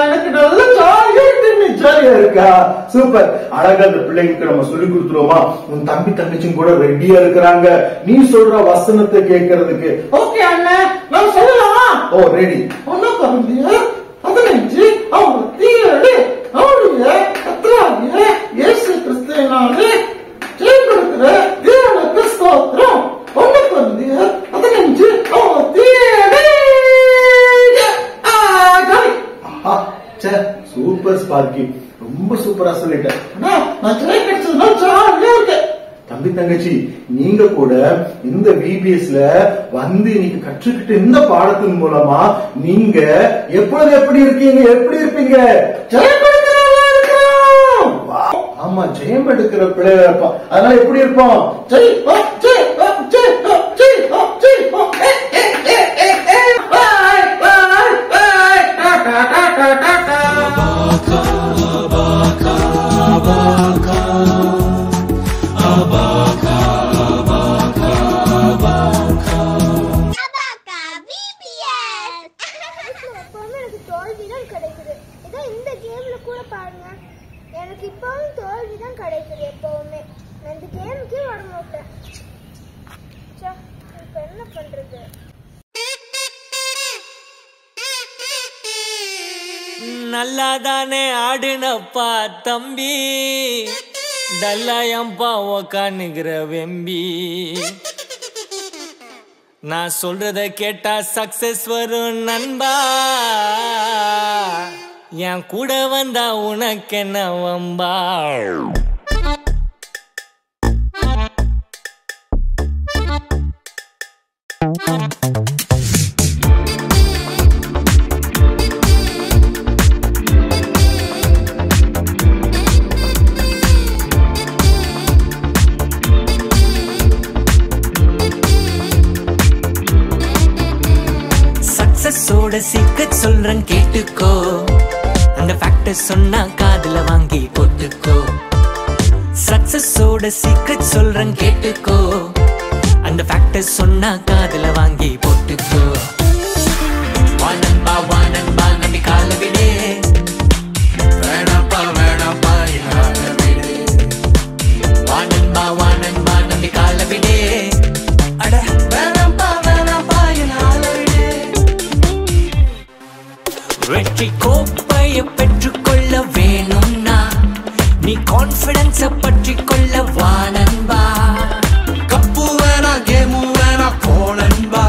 எனக்கு நல்ல ஜாலியா இருக்கு. ஜாலியா இருக்கா? சூப்பர். அழகா அந்த பிள்ளைங்களுக்கு நம்ம சொல்லி கொடுத்துருவோமா? உன் தம்பி தங்கச்சியும் கூட ரெடியா இருக்கிறாங்க நீ சொல்ற வசனத்தை கேட்கறதுக்கு. ஓகே அண்ணா, நான் சொல்லலாம். ஓ, ரெடி. 1 Corinthians 15 நம்முடைய கர்த்தராகிய இயேசு கிறிஸ்துவினாலே ஜெயம் கொடுக்கிற தேவனுக்கு ஸ்தோத்திரம். 1 Corinthians 15 சூப்பர் ஸ்பார்க்கி, ரொம்ப சூப்பரா சொல்லிட்டேன். நான் ஜெயம் கிடைச்சதுன்னா ஜாலியா இருக்கேன். தம்பி தங்கச்சி, நீங்க கூட இந்த VBSல வந்து இன்னைக்கு கற்றுக்கிட்ட இந்த பாடத்தின் மூலமா நீங்க எப்பொழுது எப்படி இருக்கீங்க? எப்படி இருப்பீங்க? ஜெயம் எடுக்கிறவங்களா இருக்கோம். ஆமா, ஜெயம் எடுக்கிற பிள்ளைகளா இருப்போம். அதனால எப்படி இருப்போம்? ஜெய் ஜெய் ஜெய் ஜெய் ஜெய். தோல்விதான் கிடைக்குது. இதோ இந்த கேம்ல கூட பாருங்க, எனக்கு இப்பவும் தோல்விதான் கிடைக்குது. எப்பவுமே நான் இந்த கேமுக்கே வர மாட்டேன். இப்ப என்ன பண்றது? நல்லாதானே ஆடுனப்பா தம்பி, டல்லாயம்பா உக்காந்துகிற வெம்பி. நான் சொல்றத கேட்டா சக்சஸ் வரும் நண்பா, என் கூட வந்தா உனக்கு என்ன வம்பா. சக்சஸோட சீக்ரெட் சொல்றேன் கேட்டுக்கோ, அந்த ஃபேக்டர் சொன்னா காதுல வாங்கி போட்டுக்கோ. சக்சஸோட சீக்ரெட் சொல்றேன் கேட்டுக்கோ, அந்த ஃபேக்டர் சொன்னா காதுல வாங்கி போட்டுக்கோ. வானன்பா வானன்பா நம்பி கால விடு, வேணாப்பா வேணாப்பா என்னால விடு. வானன்பா வானன்பா நம்பி கால விடு, அட வேணாப்பா வேணாப்பா என்னால விடு. வெற்றி கோப்பைய பெற்றுக்கொள்ள வேணும்னா நீ கான்பிடன்ஸ பற்றி கொள்ள வானன்பா. கப்பு வேணா கேமு வேணா போனன்பா,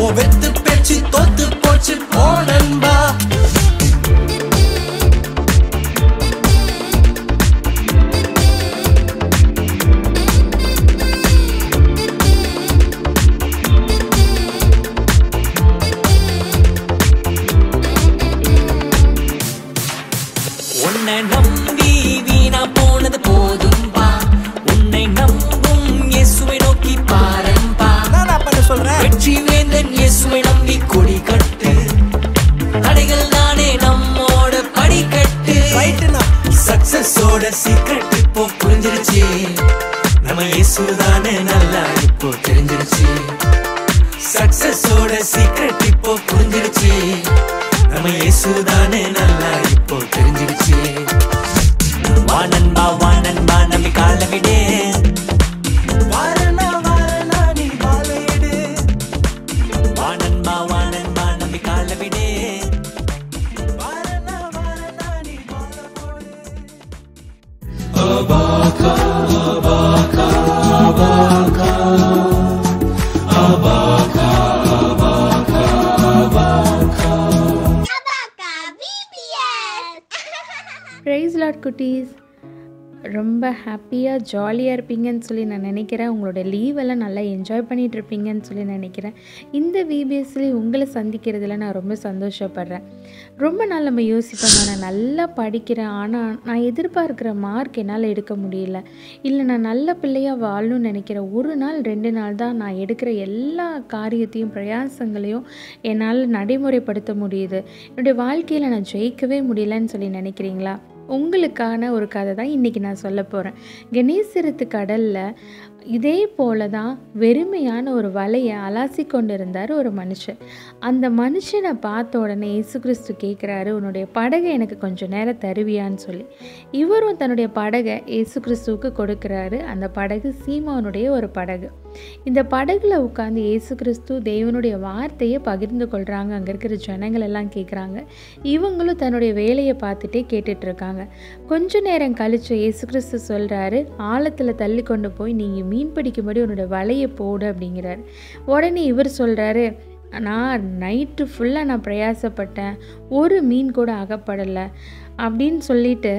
ஓ வெத்து பேச்சு தோத்து போச்சு போனன்பா. உன்னை நம்பி வீணா போனது போதும்பா, பிரைஸ் லார்ட் குட்டீஸ், ரொம்ப ஹாப்பியாக ஜாலியாக இருப்பீங்கன்னு சொல்லி நான் நினைக்கிறேன். உங்களோட லீவெல்லாம் நல்லா என்ஜாய் பண்ணிகிட்டு இருப்பீங்கன்னு சொல்லி நினைக்கிறேன். இந்த விபிஎஸ்லேயே உங்களை சந்திக்கிறதுல நான் ரொம்ப சந்தோஷப்படுறேன். ரொம்ப நாள் நம்ம யோசிப்போம், நான் நல்லா படிக்கிறேன், ஆனால் நான் எதிர்பார்க்குற மார்க் என்னால் எடுக்க முடியல, இல்லை நான் நல்ல பிள்ளையாக வாழணும்னு நினைக்கிறேன். ஒரு நாள் 2 நாள் தான் நான் எடுக்கிற எல்லா காரியத்தையும் பிரயாசங்களையும் என்னால் நடைமுறைப்படுத்த முடியுது, என்னுடைய வாழ்க்கையில் நான் ஜெயிக்கவே முடியலன்னு சொல்லி நினைக்கிறீங்களா? உங்களுக்கான ஒரு கதை தான் இன்றைக்கி நான் சொல்ல போகிறேன். கெனேசரத்து கடலில் இதே போல தான் வெறுமையான ஒரு வலையை அலாசி கொண்டு இருந்தார் ஒரு மனுஷன். அந்த மனுஷனை பார்த்த உடனே இயேசு கிறிஸ்து கேட்குறாரு, உன்னுடைய படகை எனக்கு கொஞ்சம் நேரம் தருவியான்னு சொல்லி. இவரும் தன்னுடைய படகை இயேசு கிறிஸ்துவுக்கு கொடுக்குறாரு. அந்த படகு சீமோனுடைய ஒரு படகு. இந்த படகுல உட்காந்து இயேசு கிறிஸ்து தேவனுடைய வார்த்தையை பகிர்ந்து கொள்கிறாங்க. அங்கே இருக்கிற ஜனங்கள் எல்லாம் கேட்குறாங்க. இவங்களும் தன்னுடைய வேலையை பார்த்துட்டே கேட்டுட்ருக்காங்க. கொஞ்ச நேரம் கழித்து இயேசு கிறிஸ்து சொல்கிறாரு, ஆழத்தில் தள்ளி கொண்டு போய் நீங்கள் மீன் பிடிக்கும்படி உன்னோட வலையை போடு அப்படிங்கிறாரு. உடனே இவர் சொல்கிறாரு, நான் நைட்டு ஃபுல்லாக நான் பிரயாசப்பட்டேன், ஒரு மீன் கூட அகப்படலை அப்படின்னு சொல்லிட்டு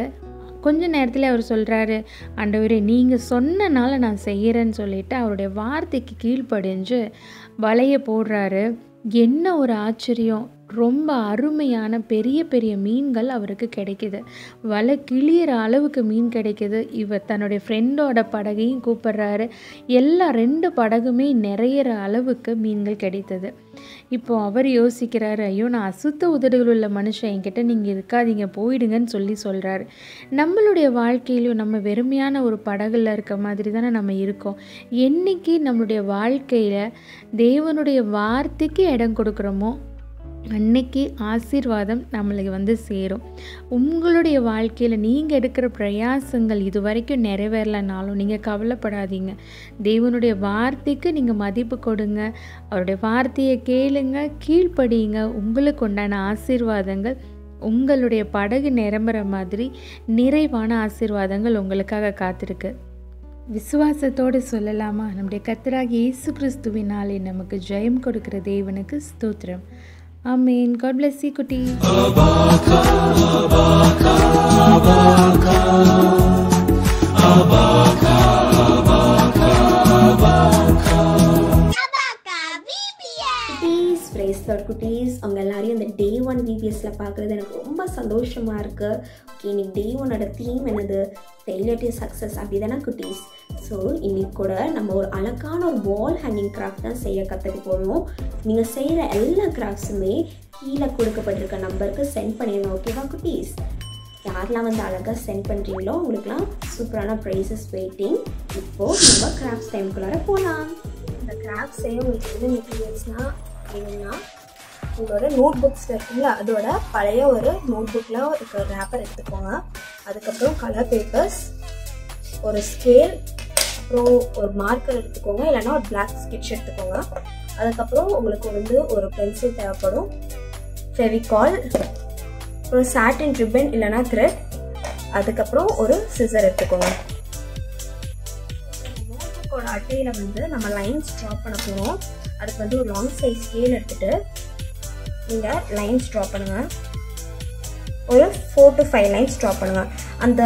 கொஞ்ச நேரத்தில் அவர் சொல்கிறாரு, ஆண்டவரே நீங்கள் சொன்னனால நான் செய்கிறேன்னு சொல்லிட்டு அவருடைய வார்த்தைக்கு கீழ்ப்படிஞ்சு வலையை போடுறாரு. என்ன ஒரு ஆச்சரியம்! ரொம்ப அருமையான பெரிய பெரிய மீன்கள் அவருக்கு கிடைக்கிது. வலை கிளியிற அளவுக்கு மீன் கிடைக்கிது. இவர் தன்னுடைய ஃப்ரெண்டோட படகையும் கூப்பிட்றாரு. எல்லா 2 படகுமே நிறையிற அளவுக்கு மீன்கள் கிடைத்தது. இப்போது அவர் யோசிக்கிறாரு, ஐயோ நான் அசுத்த உதடுகள் உள்ள மனுஷன், என்கிட்ட நீங்கள் இருக்காதீங்க, போயிடுங்கன்னு சொல்கிறாரு. நம்மளுடைய வாழ்க்கையிலும் நம்ம வெறுமையான ஒரு படகுல இருக்க மாதிரி தானே நம்ம இருக்கோம். என்னைக்கு நம்மளுடைய வாழ்க்கையில் தேவனுடைய வார்த்தைக்கு இடம் கொடுக்குறோமோ அன்னைக்கு ஆசீர்வாதம் நம்மளுக்கு வந்து சேரும். உங்களுடைய வாழ்க்கையில் நீங்கள் எடுக்கிற பிரயாசங்கள் இது வரைக்கும் நிறைவேறலைனாலும் நீங்கள் கவலைப்படாதீங்க. தேவனுடைய வார்த்தைக்கு நீங்கள் மதிப்பு கொடுங்க, அவருடைய வார்த்தையை கேளுங்க, கீழ்ப்படியுங்க. உங்களுக்கு உண்டான ஆசீர்வாதங்கள் உங்களுடைய படகு நிரம்புற மாதிரி நிறைவான ஆசீர்வாதங்கள் உங்களுக்காக காத்திருக்கு. விசுவாசத்தோடு சொல்லலாமா? நம்முடைய கர்த்தராகிய இயேசு கிறிஸ்துவினாலே நமக்கு ஜெயம் கொடுக்கிற தேவனுக்கு ஸ்தோத்திரம். Amen. God bless you, குட்டி. குட்டீஸ், அவங்க எல்லாரையும் இந்த Day 1 VBSல பார்க்குறது எனக்கு ரொம்ப சந்தோஷமாக இருக்குது. ஓகே, இன்னைக்கு Day 1ஓட தீம் என்னது? ஃபெயிலியர் டு சக்ஸஸ், அப்படி தானே குட்டீஸ்? ஸோ இன்னைக்கு கூட நம்ம ஒரு அழகான ஒரு வால் ஹேங்கிங் கிராஃப்ட் தான் செய்ய கற்றுக்க போகிறோம். நீங்கள் செய்கிற எல்லா கிராஃப்ட்ஸுமே கீழே கொடுக்கப்பட்டிருக்க நம்பருக்கு சென்ட் பண்ணிடணும். ஓகேவா குட்டீஸ்? யாரெல்லாம் வந்து அழகாக சென்ட் பண்ணுறீங்களோ உங்களுக்குலாம் சூப்பரான ப்ரைஸஸ் வெயிட்டிங். இப்போது நம்ம கிராஃப்ட்ஸ் டைமுக்குள்ளார போகலாம். இந்த கிராஃப்ட் செய்ய உங்களுக்கு என்ன மெட்டீரியல்ஸ்னால் வேணும்னா, உங்களோட நோட் புக்ஸில் இருக்குங்களா, அதோட பழைய ஒரு நோட் புக்கில் இருக்கிற ரேப்பர் எடுத்துக்கோங்க. அதுக்கப்புறம் கலர் பேப்பர்ஸ், ஒரு ஸ்கேல், அப்புறம் ஒரு மார்க்கர் எடுத்துக்கோங்க, இல்லைன்னா ஒரு பிளாக் ஸ்கெட்ச் எடுத்துக்கோங்க. அதுக்கப்புறம் உங்களுக்கு வந்து ஒரு பென்சில் தேவைப்படும், ஃபெவிகால், ஒரு சாட்டின் ரிப்பன் இல்லைன்னா த்ரெட், அதுக்கப்புறம் ஒரு சிசர் எடுத்துக்கோங்க. நோட் புக்கோட அட்டையில் வந்து நம்ம லைன்ஸ் ட்ரா பண்ண போகிறோம். அதுக்கு வந்து ஒரு லாங் சைஸ் ஸ்கேல் எடுத்துகிட்டு நீங்கள் லைன்ஸ் ட்ரா பண்ணுங்கள். ஒரு 4 to 5 லைன்ஸ் ட்ரா பண்ணுங்கள். அந்த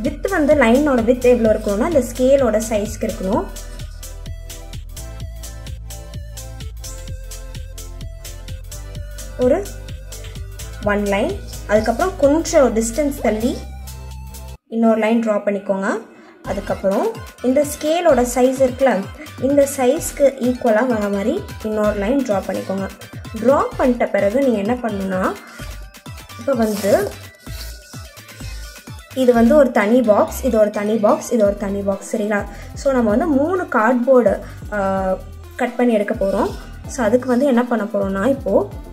வித் வந்து லைனோட வித் எவ்வளோ இருக்கணும்னா அந்த ஸ்கேலோட சைஸ்க்கு இருக்கணும். ஒரு 1 லைன். அதுக்கப்புறம் கொஞ்சம் டிஸ்டன்ஸ் தள்ளி இன்னொரு லைன் ட்ரா பண்ணிக்கோங்க. அதுக்கப்புறம் இந்த ஸ்கேலோட சைஸ் இருக்குல்ல, இந்த சைஸ்க்கு ஈக்குவலாக வர மாதிரி இன்னொரு லைன் ட்ரா பண்ணிக்கோங்க. ட்ரா பண்ணிட்ட பிறகு நீங்கள் என்ன பண்ணணுன்னா, இப்போ வந்து இது வந்து ஒரு தனி பாக்ஸ், இது ஒரு தனி பாக்ஸ், இது ஒரு தனி பாக்ஸ், சரிங்களா? ஸோ நம்ம வந்து 3 கார்ட்போர்டு கட் பண்ணி எடுக்க போகிறோம். ஸோ அதுக்கு வந்து என்ன பண்ண போகிறோம்னா, இப்போது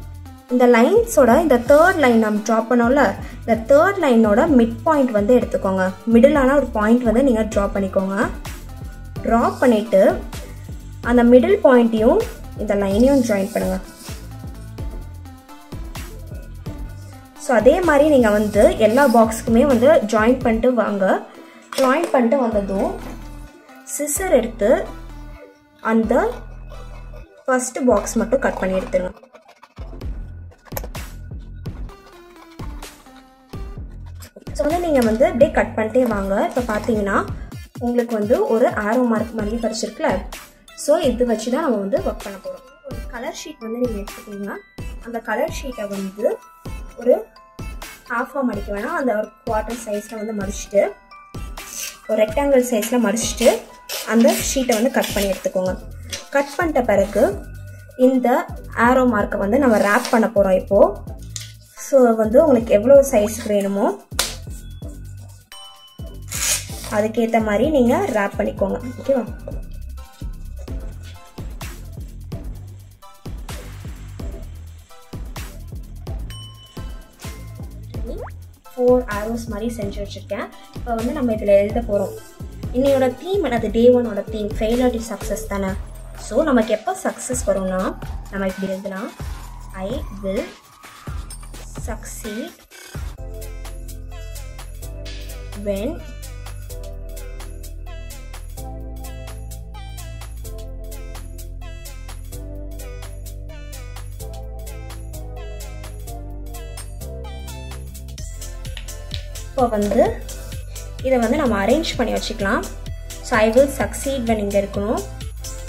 இந்த லைன்ஸோட இந்த 3rd லைன் நம்ம ட்ரா பண்ணோம்ல, இந்த 3rd லைனோட மிட் பாயிண்ட் வந்து எடுத்துக்கோங்க. மிடிலான ஒரு பாயிண்ட் வந்து நீங்கள் ட்ரா பண்ணிக்கோங்க. ட்ரா பண்ணிவிட்டு அந்த மிடில் பாயிண்ட்டையும் இந்த லைனையும் ஜாயின் பண்ணுங்கள். ஸோ அதே மாதிரி நீங்கள் வந்து எல்லா பாக்ஸுக்குமே வந்து ஜாயின் பண்ணிட்டு வாங்க. ஜாயின் பண்ணிட்டு வந்ததும் சிசர் எடுத்து அந்த ஃபர்ஸ்ட் பாக்ஸ் மட்டும் கட் பண்ணி எடுத்துருங்க. ஸோ வந்து நீங்கள் வந்து அப்படியே கட் பண்ணிட்டே வாங்க. இப்போ பார்த்தீங்கன்னா உங்களுக்கு வந்து ஒரு ஆரோ மார்க் மாதிரி கிடச்சிருக்குல்ல. ஸோ இது வச்சு தான் நம்ம வந்து ஒர்க் பண்ண போகிறோம். ஒரு கலர் ஷீட் வந்து நீங்கள் எடுத்துக்கிங்க. அந்த கலர் ஷீட்டை வந்து ஒரு ஹாஃபாக மடிக்க வேணாம், அந்த ஒரு குவார்ட்டர் சைஸில் வந்து மடிச்சுட்டு ஒரு ரெக்டாங்கிள் சைஸில் மடிச்சுட்டு அந்த ஷீட்டை வந்து கட் பண்ணி எடுத்துக்கோங்க. கட் பண்ணிட்ட பிறகு இந்த ஆரோ மார்க்கை வந்து நம்ம ரேப் பண்ண போகிறோம் இப்போது. ஸோ வந்து உங்களுக்கு எவ்வளோ சைஸுக்கு வேணுமோ அதுக்கேற்ற மாதிரி நீங்கள் ரேப் பண்ணிக்கோங்க. ஓகேவா? ஃபோர் ஆரோஸ் மாதிரி செஞ்சு வச்சுருக்கேன். இப்போ வந்து நம்ம இதில் எழுத போகிறோம். இன்னையோட தீம் என்னது? டே 1ஓட தீம் ஃபெயிலியர் இஸ் சக்ஸஸ் தானே. ஸோ நமக்கு எப்போ சக்ஸஸ் வரும்னா நம்ம இப்படி எழுதலாம், ஐ வில் succeed when இப்போ வந்து இதை வந்து நம்ம அரேஞ்ச் பண்ணி வச்சுக்கலாம். So I will succeed when இங்கே இருக்கணும்.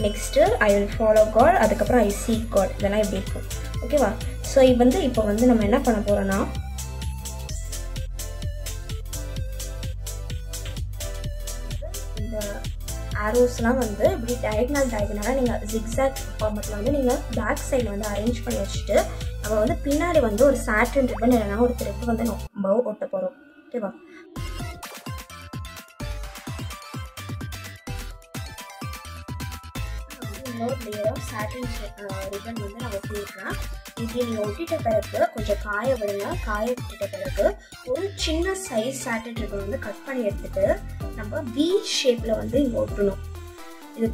Next I will follow God, அதுக்கப்புறம் ஐ சீக் காட், இதெல்லாம் இப்படி இருக்கும். ஓகேவா? ஸோ இப்போ வந்து நம்ம என்ன பண்ண போகிறோன்னா இந்த ஆரோஸ்லாம் வந்து இப்படி டயகனலாக நீங்கள் ஜிக்ஸாக் ஃபார்மெட்டில் வந்து நீங்கள் பேக் சைடில் வந்து அரேஞ்ச் பண்ணி வச்சுட்டு நம்ம வந்து பின்னாடி வந்து ஒரு சாட்டின் ரிப்பன் இல்லைனா ஒரு த்ரெட் வந்து நம்ம ஒட்ட போகிறோம். ஓகேவா? இன்னொரு லேயர் ஆஃப் சாட்டின் ரிப்பன் வந்து நான் ஒட்டியிருக்கேன். இப்படி நீங்கள் ஒட்டிட்ட பிறகு கொஞ்சம் காய விடுங்க. காய விட்டுட்ட பிறகு ஒரு சின்ன சைஸ் சாட்டின் ரிப்பன் வந்து கட் பண்ணி எடுத்துட்டு நம்ம வி ஷேப்பில் வந்து இங்கே ஒட்டணும். இது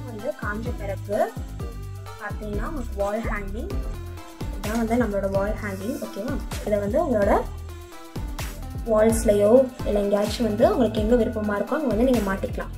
வந்து காஞ்ச பிறகு பார்த்தீங்கன்னா உங்களுக்கு வால் ஹேங்கிங், இதான் வந்து நம்மளோட வால் ஹேங்கிங். ஓகேவா? இதை வந்து உங்களோட வால்ஸ்லையோ இல்லை எங்கேயாச்சும் வந்து உங்களுக்கு எங்கே விருப்பமாக இருக்கோ அங்கே வந்து நீங்கள் மாட்டிக்கலாம்.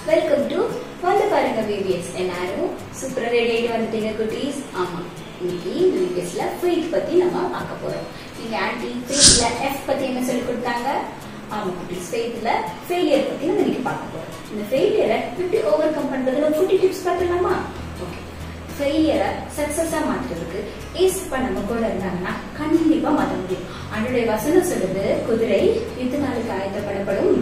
வெல்கம் டு வந்து பாருங்க VBS. எல்லாரும் சூப்பரா ரெடி ஆகிட்டு வந்துட்டீங்க குட்டீஸ். ஆமா, இன்னைக்கு VBSல ஃபெய்த் பத்தி நம்ம பார்க்க போறோம். நீங்க ஆன்டி ஃபெய்த்ல F பத்தி என்ன சொல்லி கொடுத்தாங்க? ஆமா குட்டீஸ், ஃபெய்த்ல ஃபெயிலியர் பத்தி நம்ம இன்னைக்கு பார்க்க போறோம். இந்த ஃபெயிலியரை எப்படி ஓவர் கம் பண்றதுல ஒரு 40 டிப்ஸ் பார்த்துலாமா? ஓகே. ஃபெயிலியரை சக்சஸா மாற்றுறதுக்கு ஏசப்பா நம்ம கூட இருந்தாங்கன்னா கண்டிப்பா மாற்ற முடியும். அவருடைய வசனம் சொல்லுது, குதிரை யுத்த நாளுக்கு ஆயத்தப்படப்படும்,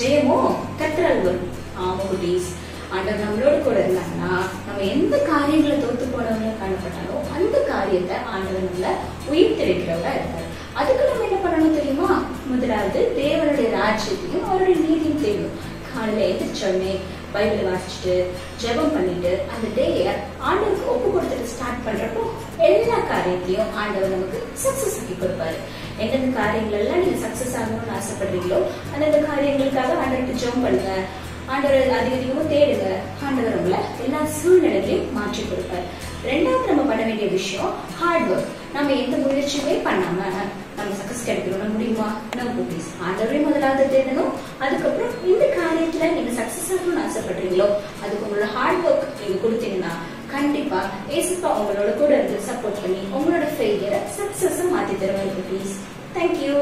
ஜெயமோ கர்த்தரால் வரும். ஆமா குட்டீஸ், ஆண்டவர் நம்மளோட கூட இருந்தாங்கன்னா நம்ம எந்த காரியங்களை தோத்து போனவங்க காணப்பட்டாலும் அந்த காரியத்தை ஆண்டவர் நம்மள உயிர் தெரிவிக்கிறவரா இருக்காரு. அதுக்கு நம்ம என்ன பண்ணணும் தெரியுமா? முதலாவது தேவனுடைய ராஜ்யத்தையும் அவருடைய நீதியும் தெரியும். காலையில எந்திரிச்சோடனே பைபிள் வாசிச்சுட்டு ஜெபம் பண்ணிட்டு அந்த டேய ஆண்டவருக்கு ஒப்பு கொடுத்துட்டு ஸ்டார்ட் பண்றப்போ எல்லா காரியத்தையும் ஆண்டவர் நமக்கு சக்சஸ் ஆக்கி கொடுப்பாரு. எந்தெந்த காரியங்கள் எல்லாம் நீங்க சக்சஸ் ஆகணும்னு ஆசைப்படுறீங்களோ அந்தந்த காரியங்களுக்காக ஆண்டவருக்கு ஜெபம் பண்ணுங்க. ஆண்டவர் அதிகமா தேடுங்க. ஆண்டவர் உங்களை எல்லா சூழ்நிலைகளையும் மாற்றி கொடுப்பாரு. ரெண்டாவது நம்ம பண்ண வேண்டிய விஷயம் ஹார்ட் ஒர்க். நம்ம எந்த முயற்சியுமே பண்ணாம நம்ம சக்சஸ் கிடைக்கணும்னு முடியுமா? நம்ம குட்டீஸ் ஆண்டவரே முதலாவது தேடணும். அதுக்கப்புறம் இந்த காரியத்துல நீங்க சக்சஸ் ஆகணும்னு ஆசைப்படுறீங்களோ அதுக்கு உங்களோட ஹார்ட் ஒர்க் நீங்க கொடுத்தீங்கன்னா கண்டிப்பா ஏசப்பா உங்களோட கூட இருந்து சப்போர்ட் பண்ணி உங்களோட ஃபெயிலியரை சக்சஸா மாத்தி தருவாரு குட்டீஸ். தேங்க்யூ.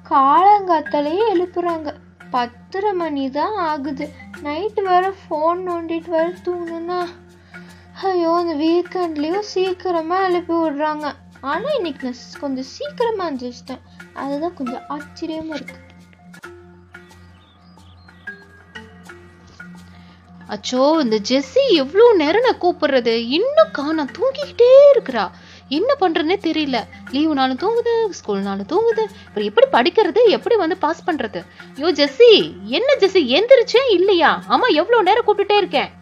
காலங்காத்தாலேயே எழுப்புறாங்க. 10:30 மணி தான் ஆகுது. நைட்டு வேற ஃபோன் நோண்டிட்டு வேற தூங்கணும்னா ஐயோ, இந்த வீக்கெண்ட்லேயும் சீக்கிரமாக எழுப்பி விடுறாங்க. ஆனால் இன்னைக்கு நான் கொஞ்சம் சீக்கிரமாக எழுந்திரிச்சிட்டேன். அதுதான் கொஞ்சம் ஆச்சரியமாக இருக்கு. அச்சோ, இந்த ஜெஸ்ஸி எவ்வளோ நேரம் நான் கூப்பிடுறது, இன்னும் காணோம், தூங்கிக்கிட்டே இருக்கிறா. என்ன பண்றதுன்னே தெரியல. லீவுனாலும் தூங்குது, ஸ்கூல்னாலும் தூங்குது. அப்புறம் எப்படி படிக்கிறது, எப்படி வந்து பாஸ் பண்றது? யோ ஜெஸ்ஸி, என்ன ஜெஸ்ஸி எந்திரிச்சே இல்லையா? அம்மா எவ்வளவு நேரம் கூப்பிட்டுட்டே இருக்கேன்.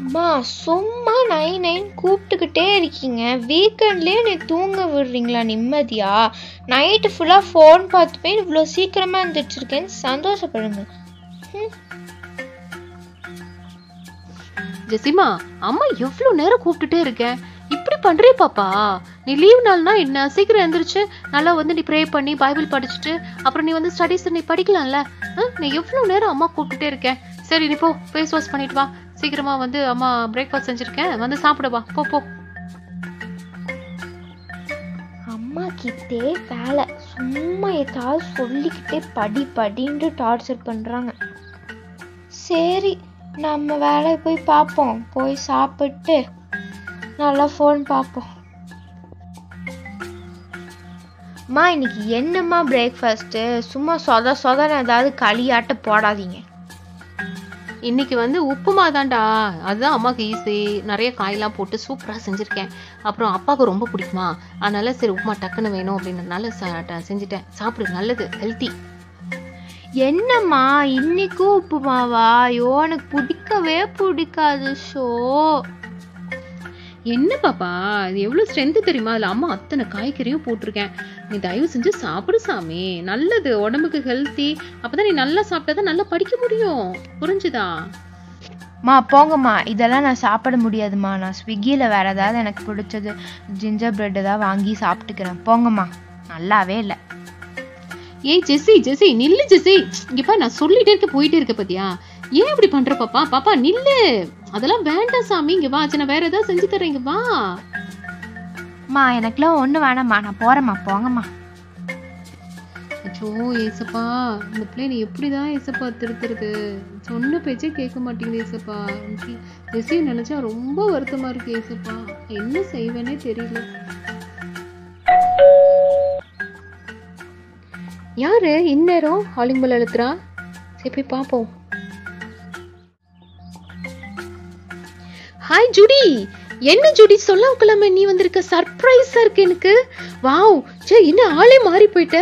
அம்மா சும்மா 9 கூப்பிட்டுக்கிட்டே இருக்கீங்க. வீக்கெண்ட்லேயே நீ தூங்க விடுறீங்களா நிம்மதியா? நைட்டு ஃபுல்லாக ஃபோன் பார்த்துப்பே இவ்வளோ சீக்கிரமாக எழுந்திரிச்சிருக்கேன்னு சந்தோஷப்படுங்க. ஜெசிமா, அம்மா எவ்வளவு நேரம் கூப்பிட்டுட்டே இருக்கேன், இப்படி பண்றே பாப்பா? நீ லீவ் நாள்னா என்ன, சீக்கிரம் எழுந்திரிச்சு நல்லா வந்து நீ ப்ரே பண்ணி பைபிள் படிச்சுட்டு அப்புறம் நீ வந்து ஸ்டடீஸ் நீ படிக்கலாம்ல. நீ எவ்வளவு நேரம் அம்மா கூப்பிட்டுட்டே இருக்கேன். சரி நீ போ, ஃபேஸ் வாஷ் பண்ணிட்டு வா. சீக்கிரமா வந்து அம்மா பிரேக்ஃபாஸ்ட் செஞ்சிருக்கேன், வந்து சாப்பிடுவா. போ போ. அம்மா கிட்டே வேலை, சும்மா ஏதாவது சொல்லிக்கிட்டே படி படின்னு டார்ச்சர் பண்ணுறாங்க. சரி நம்ம வேலையை போய் பார்ப்போம், போய் சாப்பிட்டு நல்லா ஃபோன் பார்ப்போம். அம்மா இன்னைக்கு என்னம்மா பிரேக்ஃபாஸ்ட்டு? சும்மா சொதன்னு ஏதாவது களியாட்ட போடாதீங்க. இன்னைக்கு வந்து உப்புமா தான்டா, அதுதான் அம்மாவுக்கு ஈஸி. நிறைய காயெல்லாம் போட்டு சூப்பராக செஞ்சுருக்கேன். அப்புறம் அப்பாவுக்கு ரொம்ப பிடிக்குமா, அதனால சரி உப்புமா டக்குன்னு வேணும் அப்படின்றதுனால செஞ்சுட்டேன். சாப்பிடு, நல்லது, ஹெல்த்தி. என்னம்மா இன்னைக்கும் உப்புமாவா? ஐயோ எனக்கு பிடிக்கவே பிடிக்காது. ஷோ என்ன பாப்பா, இது எவ்வளவு ஸ்ட்ரென்த் தெரியுமா? அதுல அம்மா அத்தனை காய்கறியும் போட்டிருக்கேன். நீ தயவு செஞ்சு சாப்பிடு சாமி, நல்லது, உடம்புக்கு ஹெல்த்தி. அப்பதான் நீ நல்லா சாப்பிட்டாதான் நல்லா படிக்க முடியும், புரிஞ்சுதா? மா போங்கம்மா, இதெல்லாம் நான் சாப்பிட முடியாதுமா. நான் ஸ்விக்கியில் வேற ஏதாவது எனக்கு பிடிச்சது ஜிஞ்சர் பிரெட் ஏதாவது வாங்கி சாப்பிட்டுக்கிறேன். போங்கம்மா, நல்லாவே இல்லை. ஏய் ஜெஸ்ஸி, ஜெஸ்ஸி நில்லு ஜெஸ்ஸி. இங்கப்பா நான் சொல்லிட்டே இருக்க, போயிட்டே இருக்க பாத்தியா? ஏன் இப்படி பண்ற பாப்பா? பாப்பா நில்லு, அதெல்லாம் வேண்டாம் சாமி. இங்க வா, நான் வேற ஏதாவது செஞ்சு தரேன், இங்க வா. மா எனக்குலாம் ஒண்ணு வேணாம்மா, நான் போறேம்மா. போங்கம்மா. அச்சோ ஏசப்பா, இந்த பிள்ளைனை எப்படிதான் ஏசப்பா திருத்துறது? சொன்ன பேச்சே கேட்க மாட்டேங்குது ஏசப்பா. ஜெஸ்ஸியை நினைச்சா ரொம்ப வருத்தமா இருக்கு ஏசப்பா. என்ன செய்வேனே தெரியல. யாரு இந்நேரம் ஹாலிங் பெல் அழுத்துறா? சரி போய் பாப்போம். Hi Judy. என்ன ஜூடி சொல்லாம நீ வந்திருக்க, சர்ப்ரைஸா இருக்கு எனக்கு. வாவ், சே என்ன ஆளே மாறி போயிட்ட.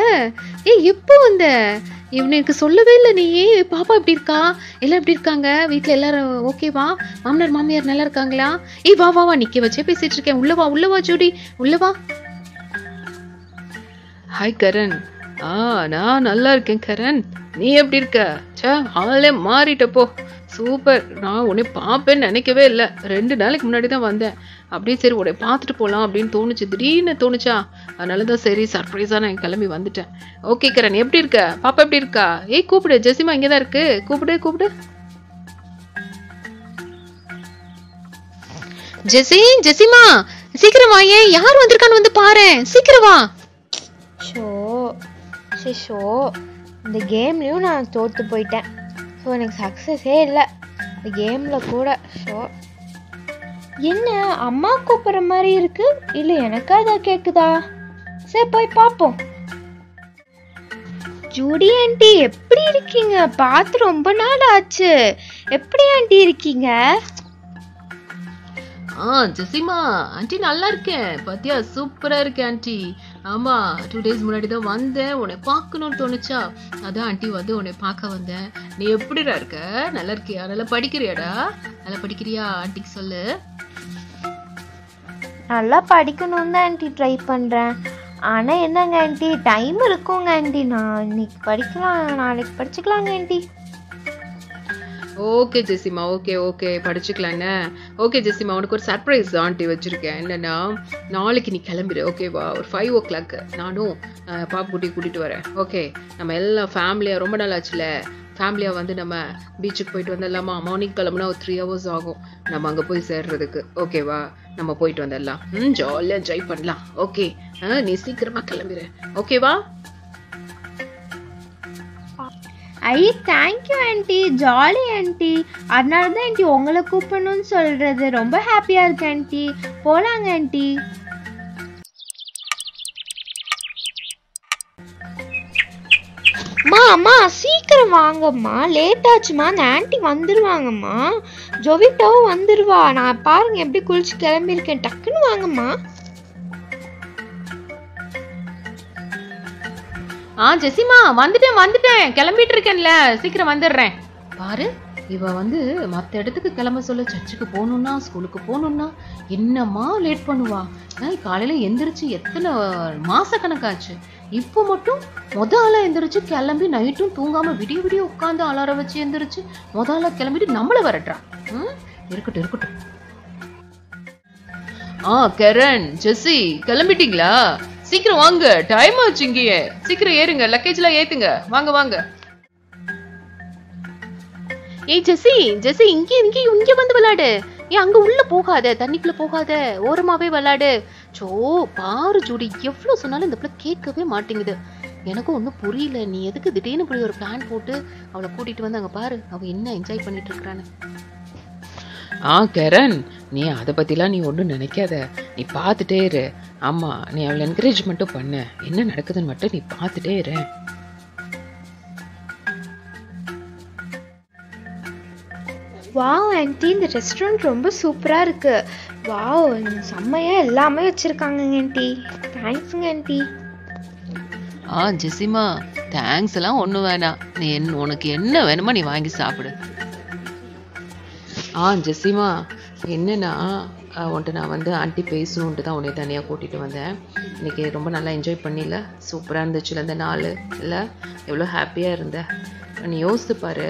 எப்போ வந்த? இவனுக்கு சொல்லவே இல்லை நீ. பாப்பா எப்படி இருக்கா, எல்லாம் எப்படி இருக்காங்க, வீட்டுல எல்லாரும் ஓகேவா? மாமனார் மாமியார் நல்லா இருக்காங்களா? வா வா வா, நிக்க வச்சே பேசிட்டு இருக்கேன். உள்ள வா ஜூடி, உள்ள வா. ஹாய் கரண். நான் நல்லா இருக்கேன் கரண், நீ எப்படி இருக்க? ஆளே மாறிட்டப்போ, சூப்பர். நான் உன்னை பார்ப்பேன்னு நினைக்கவே இல்லை. 2 நாளைக்கு முன்னாடி தான் வந்தேன். அப்படியே சரி உன்னை பார்த்துட்டு போகலாம் அப்படின்னு தோணுச்சு, திடீர்னு தோணுச்சா, அதனால தான் சரி சர்ப்ரைஸாக நான் கிளம்பி வந்துட்டேன். ஓகே கரண், எப்படி இருக்க? பாப்பா எப்படி இருக்கா? கூப்பிடு, ஜெசிமா இங்கே தான் இருக்கு, கூப்பிடு. ஜெசிமா சீக்கிரம் வா, ஏன் யார் வந்திருக்கான்னு வந்து பாரு, சீக்கிரம் வா. ஷோ இந்த கேம்லேயும் நான் தோற்று போயிட்டேன். ஸோ எனக்கு சக்ஸஸே இல்லை இந்த கேமில் கூட. ஸோ என்ன அம்மா கூப்பிட்ற மாதிரி இருக்கு, இல்லை எனக்கா தான் கேட்குதா? சரி போய் பார்ப்போம். ஜூடி ஆண்டி எப்படி இருக்கீங்க? பார்த்து ரொம்ப நாள் ஆச்சு. எப்படி ஆண்டி இருக்கீங்க? ஜெசிமா ஆண்டி நல்லா இருக்கேன். பாத்தியா சூப்பரா இருக்கு ஆண்டி. ஆமா 2 days முன்னாடி தான் வந்தேன், உன்னை பார்க்கணும்னு தோணுச்சா, அதான் ஆண்டி வந்து உன்னை பார்க்க வந்தேன். நீ எப்படிடா இருக்க? நல்லா இருக்கியா? நல்லா படிக்கிறியாடா? நல்லா படிக்கிறியா? ஆண்டிக்கு சொல்லு. நல்லா படிக்கணும்னு தான் ஆண்டி ட்ரை பண்றேன். ஆனா என்னங்க ஆண்டி, டைம் இருக்குங்க ஆண்டி. நான் இன்னைக்கு படிக்கலாம், நாளைக்கு படிச்சுக்கலாங்க ஆண்டி. ஓகே ஜெசிமா, ஓகே படிச்சுக்கலான்னு. ஓகே ஜெசிமா, உனக்கு ஒரு சர்ப்ரைஸ் ஆண்டி வச்சிருக்கேன். என்னன்னா நாளைக்கு நீ கிளம்பிடு, ஓகேவா? ஒரு 5 o'clock நானும் பாப்புக்குட்டி கூட்டிட்டு வரேன். ஓகே, நம்ம எல்லாம் ஃபேமிலியா, ரொம்ப நாள் ஆச்சுல, ஃபேமிலியா வந்து நம்ம பீச்சுக்கு போயிட்டு வந்துடலாமா? மார்னிங் கிளம்புனா ஒரு 3 hours ஆகும் நம்ம அங்க போய் சேர்றதுக்கு, ஓகேவா? நம்ம போயிட்டு வந்துடலாம், ஜாலியா என்ஜாய் பண்ணலாம். ஓகே, நீ சீக்கிரமா கிளம்பிடு, ஓகேவா? Thank you aunty, jolly aunty. அதனால தான் ஆண்டி உங்களை கூப்பிடணும்னு சொல்றது. ரொம்ப ஹாப்பியா இருக்கு ஆண்டி. போலாங்க ஆண்டி. அம்மா சீக்கிரம் வாங்கம்மா, லேட் ஆச்சுமா. அந்த ஆண்டி வந்துருவாங்கம்மா. ஜோவிட்டாவும் வந்துருவா. நான் பாருங்க எப்படி குளிச்சு கிளம்பியிருக்கேன். டக்குன்னு வாங்கம்மா. ஜெசிமா வந்துட்டேன் கிளம்பிட்டு இருக்கேன்ல, சீக்கிரம் வந்துடுறேன். பாரு, இவ வந்து மற்ற இடத்துக்கு கிளம்ப சொல்ல, சர்ச்சுக்கு போகணும்னா ஸ்கூலுக்கு போகணும்னா என்னம்மா லேட் பண்ணுவா. காலையில எந்திரிச்சு எத்தனை மாச கணக்காச்சு. இப்போ மட்டும் ஆளா எந்திரிச்சு கிளம்பி நைட்டும் தூங்காம விடிய விடிய உட்காந்து அலாரம் வச்சு எந்திரிச்சு ஆளா கிளம்பிட்டு நம்மள வரட்டுறான். இருக்கட்டும். கரண், ஜெசி கிளம்பிட்டீங்களா? சீக்கிரம் வாங்க, டைம் ஆச்சு. இங்கேயே சீக்கிரம் ஏறுங்க, லக்கேஜ்லாம் ஏத்துங்க. வாங்க. ஏய் ஜெசி, இங்க வந்து விளையாடு. ஏன் அங்க உள்ள போகாத, தண்ணிக்குள்ள போகாத, ஓரமாவே விளையாடு. பாரு ஜூடி, எவ்வளவு சொன்னாலும் இந்த பிள்ளை கேட்கவே மாட்டேங்குது. எனக்கும் ஒன்னும் புரியல. நீ எதுக்கு திடீர்னு இப்படி ஒரு பிளான் போட்டு அவளை கூட்டிட்டு வந்து அங்க பாரு அவ என்ன என்ஜாய் பண்ணிட்டு இருக்கான்னு. கரண், நீ அதை பத்திலாம் நீ ஒன்றும் நினைக்காத. நீ பார்த்துட்டே இரு. ஆமா, நீ அவளை என்கரேஜ் மட்டும் பண்ண. என்ன நடக்குதுன்னு மட்டும் நீ பார்த்துட்டே இரு. வாவ் ஆண்டி, இந்த ரெஸ்டாரண்ட் ரொம்ப சூப்பராக இருக்கு. வாவ், செம்மையாக எல்லாமே வச்சுருக்காங்க ஆண்டி. தேங்க்ஸுங்க ஆண்டி. ஜெசிமா, தேங்க்ஸ் எல்லாம் ஒன்றும் வேணாம். நீ உனக்கு என்ன வேணுமோ நீ வாங்கி சாப்பிடு. ஜெசிமா, என்னன்னா உன்ட்டு நான் வந்து ஆண்டி பேசணுன்ட்டு தான் உன்னை தனியாக கூட்டிகிட்டு வந்தேன். இன்னைக்கு ரொம்ப நல்லா என்ஜாய் பண்ணில, சூப்பராக இருந்துச்சுல இந்த நாள். இல்லை எவ்வளோ ஹாப்பியாக இருந்த. நீ யோசித்து பாரு,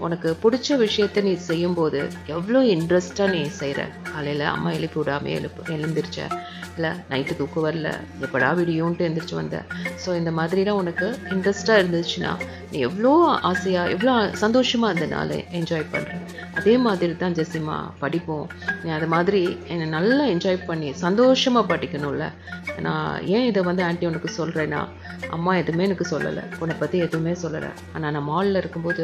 உனக்கு பிடிச்ச விஷயத்த நீ செய்யும்போது எவ்வளோ இன்ட்ரெஸ்டாக நீ செய்கிற. காலையில் அம்மா எழுப்பி விடாமே எழுந்திரிச்ச, இல்லை நைட்டு தூக்கம் வரல, எப்படா விடியோன்ட்டு எழுந்திரிச்சு வந்த. ஸோ இந்த மாதிரிலாம் உனக்கு இன்ட்ரெஸ்டாக இருந்துச்சுன்னா நீ எவ்வளோ ஆசையாக எவ்வளோ சந்தோஷமாக அந்த நாளை என்ஜாய் பண்ணுற. அதே மாதிரி தான் ஜெசிமா, படிப்போம். நீ அது மாதிரி என்னை நல்லா என்ஜாய் பண்ணி சந்தோஷமாக படிக்கணும்ல. நான் ஏன் இதை வந்து ஆண்டி உனக்கு சொல்கிறேன்னா, அம்மா எதுவுமே எனக்கு சொல்லலை, உன்னை பற்றி எதுவுமே சொல்லலை. ஆனால் நான் மாலில் இருக்கும்போது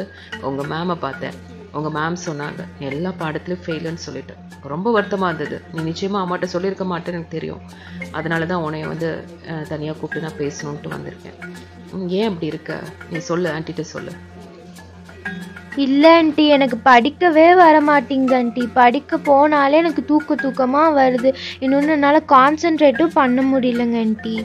உங்கள் மேமை பார்த்தேன். உங்கள் மேம் சொன்னாங்க நீ எல்லா பாடத்துலையும் ஃபெயிலுன்னு சொல்லிட்டு. ரொம்ப வருத்தமாக இருந்தது. நீ நிச்சயமாக அம்மாட்ட சொல்லியிருக்க மாட்டேன்னு எனக்கு தெரியும். அதனால தான் உன்னைய வந்து தனியாக கூப்பிட்டு நான் பேசணுன்ட்டு வந்திருக்கேன். ஏன் அப்படி இருக்க? நீ சொல்லு, ஆண்டிகிட்ட சொல்லு. இல்லை ஆண்டி, எனக்கு படிக்கவே வர மாட்டேங்குது ஆண்டி. படிக்க போனாலே எனக்கு தூக்கமாக வருது. இன்னொன்று என்னால் கான்சென்ட்ரேட்டும் பண்ண முடியலங்க ஆண்டி.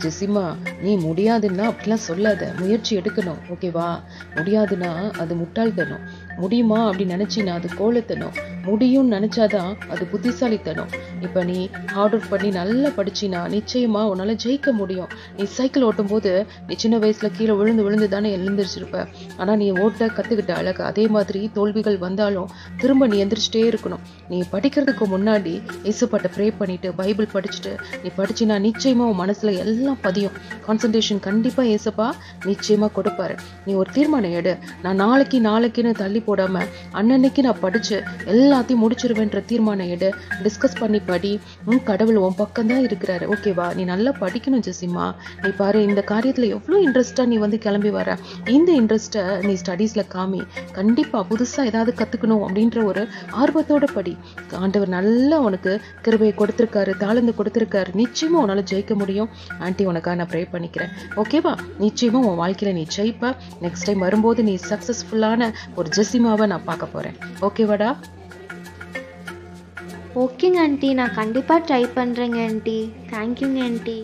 ஜெசிமா, நீ முடியாதுன்னா அப்படிலாம் சொல்லாத. முயற்சி எடுக்கணும், ஓகேவா? முடியாதுன்னா அது முட்டாள்தனம். முடியுமா அப்படின்னு நினச்சின்னா அது கோலத்தனம். முடியும்னு நினச்சாதான் அது புத்திசாலித்தனம். இப்போ நீ ஹார்ட் ஒர்க் பண்ணி நல்லா படிச்சின்னா நிச்சயமா உன்னால் ஜெயிக்க முடியும். நீ சைக்கிள் ஓட்டும் போது நீ சின்ன வயசில் கீழே விழுந்து தானே எழுந்திரிச்சிருப்ப. ஆனால் நீ ஓட்ட கற்றுக்கிட்ட அழகு. அதே மாதிரி தோல்விகள் வந்தாலும் திரும்ப நீ எந்திரிச்சிட்டே இருக்கணும். நீ படிக்கிறதுக்கு முன்னாடி இயேசுப்பாட்ட ப்ரே பண்ணிட்டு பைபிள் படிச்சுட்டு நீ படிச்சின்னா நிச்சயமா உன் மனசுல எல்லாம் பதியும். கான்சன்ட்ரேஷன் கண்டிப்பா இயேசுப்பா நிச்சயமா கொடுப்பாரு. நீ ஒரு தீர்மானம் எடு. நான் நாளைக்குன்னு தள்ளி போடாம அன்னன்னைக்கு நான் படிச்சு எல்லாத்தையும் முடிச்சிருவேன்ற தீர்மானம் எடு. டிஸ்கஸ் பண்ணி படி. கடவுள் உன் பக்கம் தான் இருக்கிறாரு, ஓகேவா? நீ நல்லா படிக்கணும் ஜெசிமா. நீ பாரு, இந்த காரியத்துல எவ்வளவு இன்ட்ரெஸ்டா நீ வந்து கிளம்பி வர. இந்த இன்ட்ரெஸ்ட்டை நீ ஸ்டடீஸ்ல காமி. கண்டிப்பா புதுசா ஏதாவது கத்துக்கணும் அப்படின்ற ஒரு ஆர்வத்தோட படி. ஆண்டவர் நல்லா உனக்கு கிருபையை கொடுத்திருக்காரு, தாளந்து கொடுத்திருக்காரு. நிச்சயமா உன்னால ஜெயிக்க முடியும். ஆண்டி உனக்காக நான் ப்ரே பண்ணிக்கிறேன், ஓகேவா? நிச்சயமா உன் வாழ்க்கையில நீ ஜெயிப்ப. நெக்ஸ்ட் டைம் வரும்போது நீ சக்சஸ்ஃபுல்லான ஒரு ஜெசிமாவை நான் பார்க்க போறேன், ஓகேவாடா? ஓகேங்க ஆண்டி, நான் கண்டிப்பாக ட்ரை பண்ணுறேங்க ஆண்டி. தேங்க்யூங்க ஆண்டி.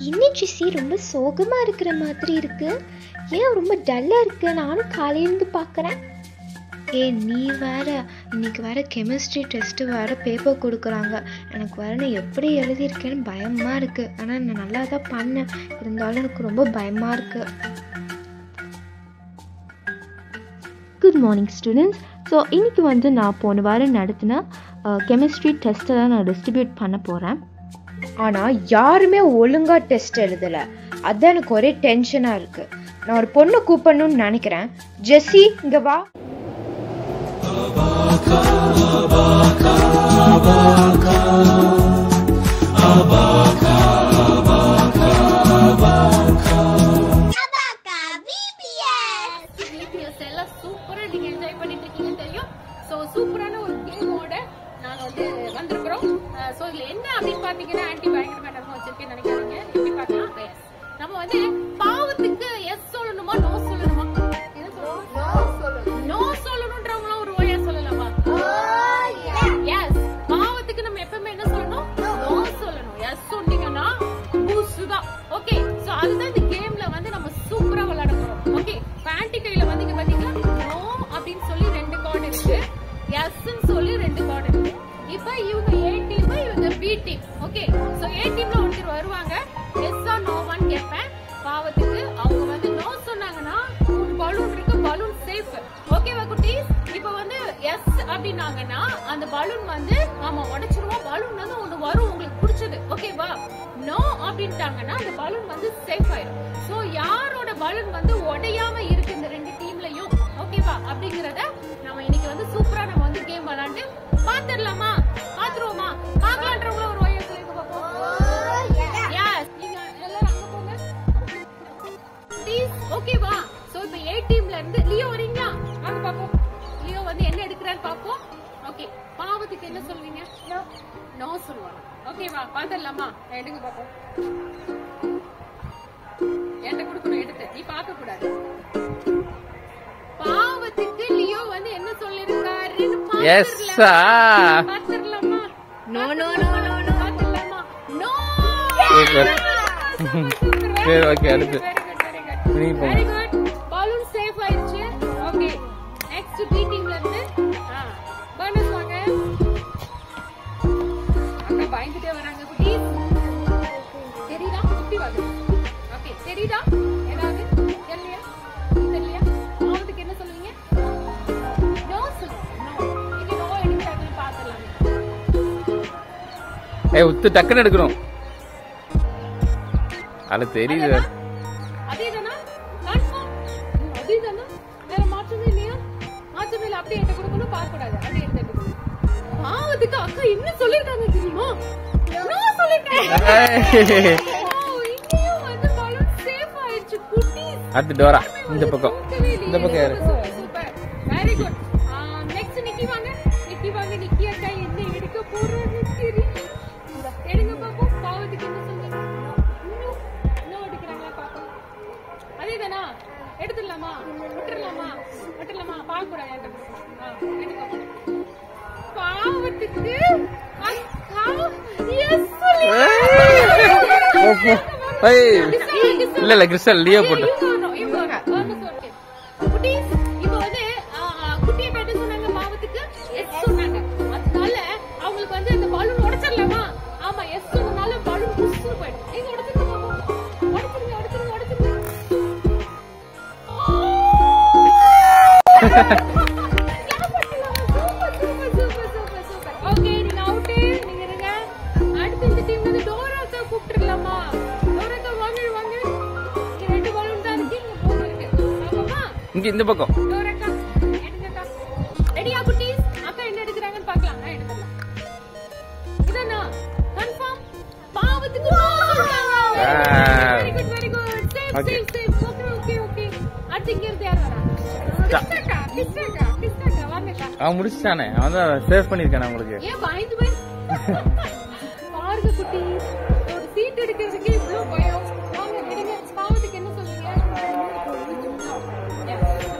இன்னைக்கு ஜெசி ரொம்ப சோகமாக இருக்கிற மாதிரி இருக்கு. ஏன் ரொம்ப டல்லாக இருக்கு? நானும் காலையிலேருந்து பார்க்குறேன். நீ வேற இன்னைக்கு வேற கெமிஸ்ட்ரி டெஸ்ட்டு வேற பேப்பர் கொடுக்குறாங்க. எனக்கு வேற நான் எப்படி எழுதியிருக்கேன்னு பயமாக இருக்குது. ஆனால் நான் நல்லா தான் பண்ணேன், இருந்தாலும் எனக்கு ரொம்ப பயமாக இருக்குது. Good morning students. ஸோ இன்றைக்கி வந்து நான் போன வாரம் நடத்தின கெமிஸ்ட்ரி டெஸ்ட்டை தான் நான் டிஸ்ட்ரிபியூட் பண்ண போகிறேன். ஆனால் யாருமே ஒழுங்காக டெஸ்ட் எழுதலை. அதுதான் எனக்கு ஒரே டென்ஷனாக இருக்குது. நான் ஒரு பொண்ணை கூப்பிடணும்னு நினைக்கிறேன். ஜெஸ்ஸி, இங்கே வா. சூப்பரான ஒரு கேமோட நாங்க வந்து வந்திருக்கிறோம். சோ இதுல என்ன அப்படின்னு பாத்தீங்கன்னா ஆன்டி பயங்கரமா வச்சிருக்கேன்னு நினைக்காதீங்க. எப்படி பார்க்கலாம், நம்ம வந்து பாவத்துக்கு எஸ் சொல்லணுமா நோ சொல்லணுமா? என்ன சொல்லணும்? நோ சொல்லணும்ன்றவங்களும் ஒரு ஓயா சொல்லலாமா? எஸ். பாவத்துக்கு நம்ம எப்பவுமே என்ன சொல்லணும்? நோ சொல்லணும். எஸ் சொன்னீங்கன்னா பூஸ்ட் தான். ஓகே, சோ அதுதான் இந்த கேம்ல வந்து நம்ம சூப்பரா விளையாட போறோம். ஓகே, ஆன்டி கையில வந்து இங்க பாத்தீங்கன்னா நோ அப்படின்னு சொல்லி 2 கார்டு இருக்கு, எஸ்ன்னு சொல்லி 2 கார்டு இருக்கு. இப்ப இவங்க ஏ டீம், இவங்க பி டீம். ஓகே, சோ ஏ டீம்ல ஒருத்தர் வருவாங்க, எஸ் ஆர் நோவான்னு கேட்பேன். பாவத்துக்கு அவங்க வந்து நோ சொன்னாங்கன்னா ஒரு பலூன் இருக்கு, பலூன் சேஃப். ஓகேவா குட்டீஸ்? இப்ப வந்து எஸ் அப்படின்னாங்கன்னா அந்த பலூன் வந்து ஆமா உடைச்சிருவோம், பலூன் வந்து ஒண்ணு வரும் உங்களுக்கு பிடிச்சது. ஓகேவா? நோ அப்படின்ட்டாங்கன்னா அந்த பலூன் வந்து சேஃப் ஆயிடும். சோ யாரோட பலூன் வந்து உடையாம இருக்கு இந்த 2 டீம்லயும், ஓகேவா? அப்படிங்கறத நம்ம இன்னைக்கு வந்து சூப்பரா நம்ம வந்து கேம் விளையாண்டு பாத்துடலாமா? பாத்துருவோமா? பாக்கலான்றவங்கள ஒரு வாயை சொல்லிட்டு பாப்போம். எஸ், நீங்க எல்லாரும் அங்க போங்க ப்ளீஸ். ஓகேவா? சோ இப்ப ஏ டீம்ல இருந்து லியோ வரீங்களா? வாங்க பாப்போம் லியோ வந்து என்ன எடுக்கறான்னு பாப்போம். ஓகே, பாவத்துக்கு என்ன சொல்வீங்க? நோ சொல்லுவாங்க. ஓகேவா? பாத்துடலாமா? எடுங்க பாப்போம். என்கிட்ட கொடுக்கணும், எடுத்து நீ பார்க்க கூடாது. பாவத்துக்கு லியோ வந்து என்ன சொல்லிருக்காருன்னு பாத்துடலாமா? No no no no no பாத்துடலாமா? நோ. சரி, ஓகே, அடுத்து வெரி குட். பலூன் சேஃப் ஆயிடுச்சு. ஓகே, நெக்ஸ்ட் பி டீம்ல இருந்து பர்னஸ் வாங்க. அக்கா பயந்துட்டே வராங்க குட்டீஸ். தெரியுதா? குட்டி வாங்க. ஓகே, தெரியுதா? ஏதாவது தெரியலையா? தெரியலையா? பாவத்துக்கு என்ன சொல்லுவீங்க? நோ சொல்லுங்க. நோ. இது நோ எடுக்கறாங்க, பாத்துடலாம். உத்து டக்குன்னு எடுக்கணும். அது தெரியுது. அதேதானா? கன்ஃபார்ம் அதேதானா? வேற மாற்றமே இல்லையா? மாற்றமே இல்ல. அப்படியே எடுத்து கொடுக்கணும், பார்க்க கூடாது. அப்படியே எடுத்து கொடுக்கணும். பாவத்துக்கு அக்கா என்ன சொல்லிருக்காங்க தெரியுமா? நோ சொல்லிருக்காங்க. இங்கேயும் வந்து பலூன் சேஃப் ஆயிடுச்சு குட்டீஸ். அடுத்து டோரா இந்த பக்கம். இந்த பக்கம் யாரு? Super, very good. நெக்ஸ்ட் நிக்கி வாங்க. நிக்கி வாங்க. நிக்கி அக்கா என்ன எடுக்க போறாங்க தெரியும்? எடுங்க பாப்போம். பாவத்துக்கு என்ன சொல்லுங்க? நோ எடுக்கறாங்களா பாப்போம். அதேதானா? எடுத்துடலாமா? விட்டுறலாமா? விட்டுறலாமா? பார்க்க கூடாது. எடுக்க பாவத்துக்கு இல்ல இல்ல கிறிஸ்டல் லியோ போட்டு. குட்டீஸ் இப்போ வந்து குட்டியை பேட்ட சொன்னாங்க, பாவத்துக்கு எஸ் சொன்னாங்க. அதனால அவங்களுக்கு வந்து இந்த பலூன் உடைச்சிடலாமா? ஆமா, எஸ் சொன்னனால பலூன் புஷ்னு போயிடும். நீங்க உடைச்சிருங்க பாப்போம். உடைச்சிருங்க, உடைச்சிருங்க, உடைச்சிருங்க. ஓகே, நீங்க அவுட். நீங்க இருங்க. அடுத்து இந்த டீம் வந்து டோராக்கா கூப்பிட்டுறலாமா? டோராக்கா வாங்க வாங்க. இங்க 2 பலூன் தான் இருக்கு, இங்க 3 இருக்கு. பாப்போமா? இங்க இந்த பக்கம். டோராக்கா எடுங்கக்கா. ரெடியா குட்டீஸ்? அக்கா என்ன எடுக்கறாங்கன்னு பார்க்கலாம். நான் எடுத்துறேன். இதனா கன்ஃபார்ம் பாவத்துக்கு நோ சொல்றாங்க. Very good, very good. Safe safe safe. Okay okay okay. அடுத்து இங்க இருந்து யார் வரா? கிஸ்டக்கா கிஸ்டக்கா கிஸ்டக்கா வாங்கக்கா. அவன் முடிச்சானே, அவன் தான் சேவ் பண்ணிருக்கானே உங்களுக்கு. ஏன் பயந்து போய் பாருங்க குட்டீஸ், ஒரு சீட் எடுக்கிறதுக்கு இவ்ளோ பயம். வாங்க எடுங்க. பாவத்துக்கு என்ன சொல்றீங்க?